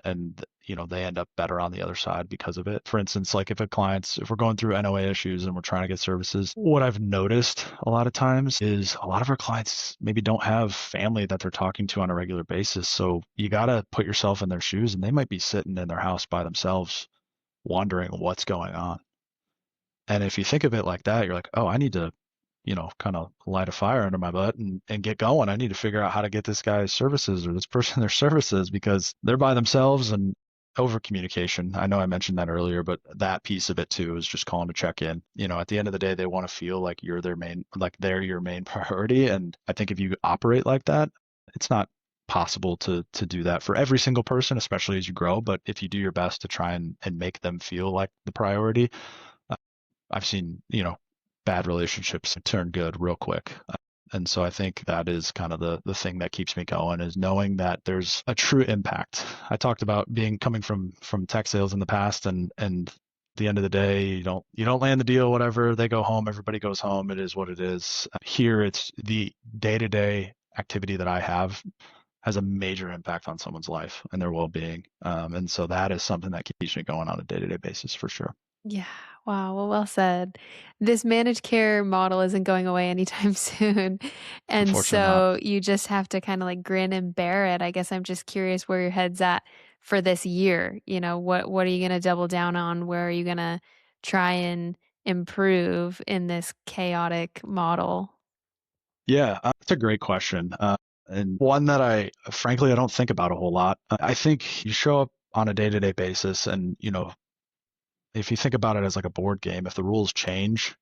they end up better on the other side because of it. For instance, like if we're going through NOA issues and we're trying to get services, what I've noticed a lot of times is a lot of our clients maybe don't have family that they're talking to on a regular basis. So you got to put yourself in their shoes, and they might be sitting in their house by themselves wondering what's going on. And if you think of it like that, you're like, oh, I need to, kind of light a fire under my butt and get going. I need to figure out how to get this guy's services or this person their services because they're by themselves, and over communication. I know I mentioned that earlier, but that piece of it too is just calling to check in. At the end of the day, they want to feel like they're your main priority. And I think if you operate like that, it's not possible to do that for every single person, especially as you grow. But if you do your best to try and make them feel like the priority, I've seen, bad relationships turn good real quick. And so I think that is kind of the thing that keeps me going is knowing that there's a true impact. I talked about coming from tech sales in the past, and at the end of the day, you don't land the deal, whatever. They go home, everybody goes home. It is what it is. Here it's the day-to-day activity that I have has a major impact on someone's life and their well-being. And so that is something that keeps me going on a day-to-day basis for sure. Yeah. Wow. Well said. This managed care model isn't going away anytime soon. And Unfortunately not. so you just have to kind of like grin and bear it. I guess I'm just curious where your head's at for this year. What are you going to double down on? Where are you going to try and improve in this chaotic model? Yeah, that's a great question. And one that frankly, I don't think about a whole lot. I think you show up on a day-to-day basis, and, if you think about it as like a board game, if the rules change,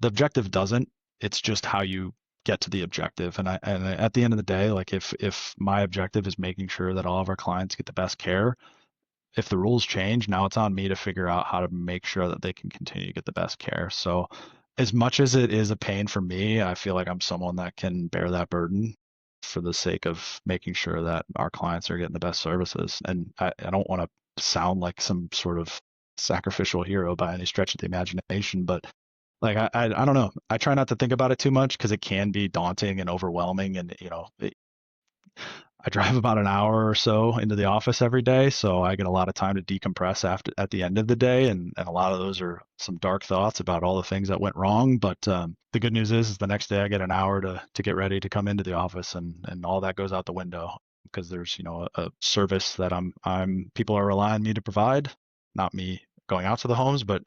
the objective doesn't. It's just how you get to the objective. And at the end of the day, like if my objective is making sure that all of our clients get the best care, if the rules change, now it's on me to figure out how to make sure that they can continue to get the best care. So, as much as it is a pain for me, I feel like I'm someone that can bear that burden for the sake of making sure that our clients are getting the best services. And I don't want to sound like some sort of sacrificial hero by any stretch of the imagination, but like I don't know. I try not to think about it too much because it can be daunting and overwhelming, and I drive about an hour or so into the office every day, so I get a lot of time to decompress after at the end of the day, and a lot of those are some dark thoughts about all the things that went wrong. But the good news is the next day I get an hour to get ready to come into the office, and all that goes out the window because there's a service that I'm people are relying on me to provide, not me going out to the homes, but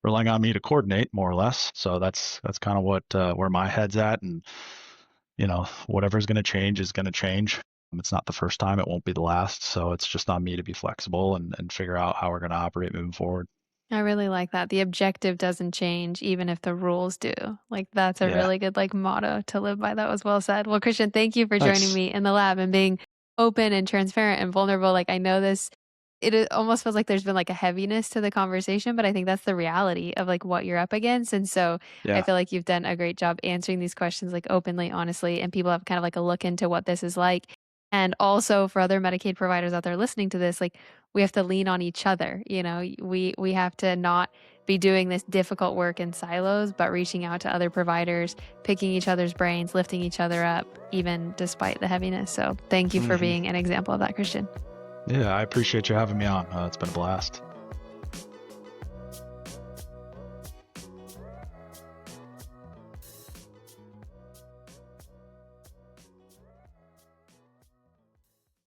relying on me to coordinate more or less. So that's kind of what where my head's at, and whatever's going to change is going to change. It's not the first time, it won't be the last. So it's just on me to be flexible and figure out how we're going to operate moving forward. I really like that. The objective doesn't change even if the rules do. Like, that's a Yeah. really good, like, motto to live by. That was well said. Well, Christian, thank you for joining Thanks. me in the lab and being open and transparent and vulnerable. Like, I know it almost feels like there's been, like, a heaviness to the conversation, but I think that's the reality of, like, what you're up against, and so I Yeah. feel like you've done a great job answering these questions, like, openly, honestly, and people have kind of, like, a look into what this is like. And also for other Medicaid providers out there listening to this, like, we have to lean on each other, we have to not be doing this difficult work in silos, but reaching out to other providers, picking each other's brains, lifting each other up, even despite the heaviness. So thank you for Hmm. being an example of that, Christian. Yeah, I appreciate you having me on. It's been a blast.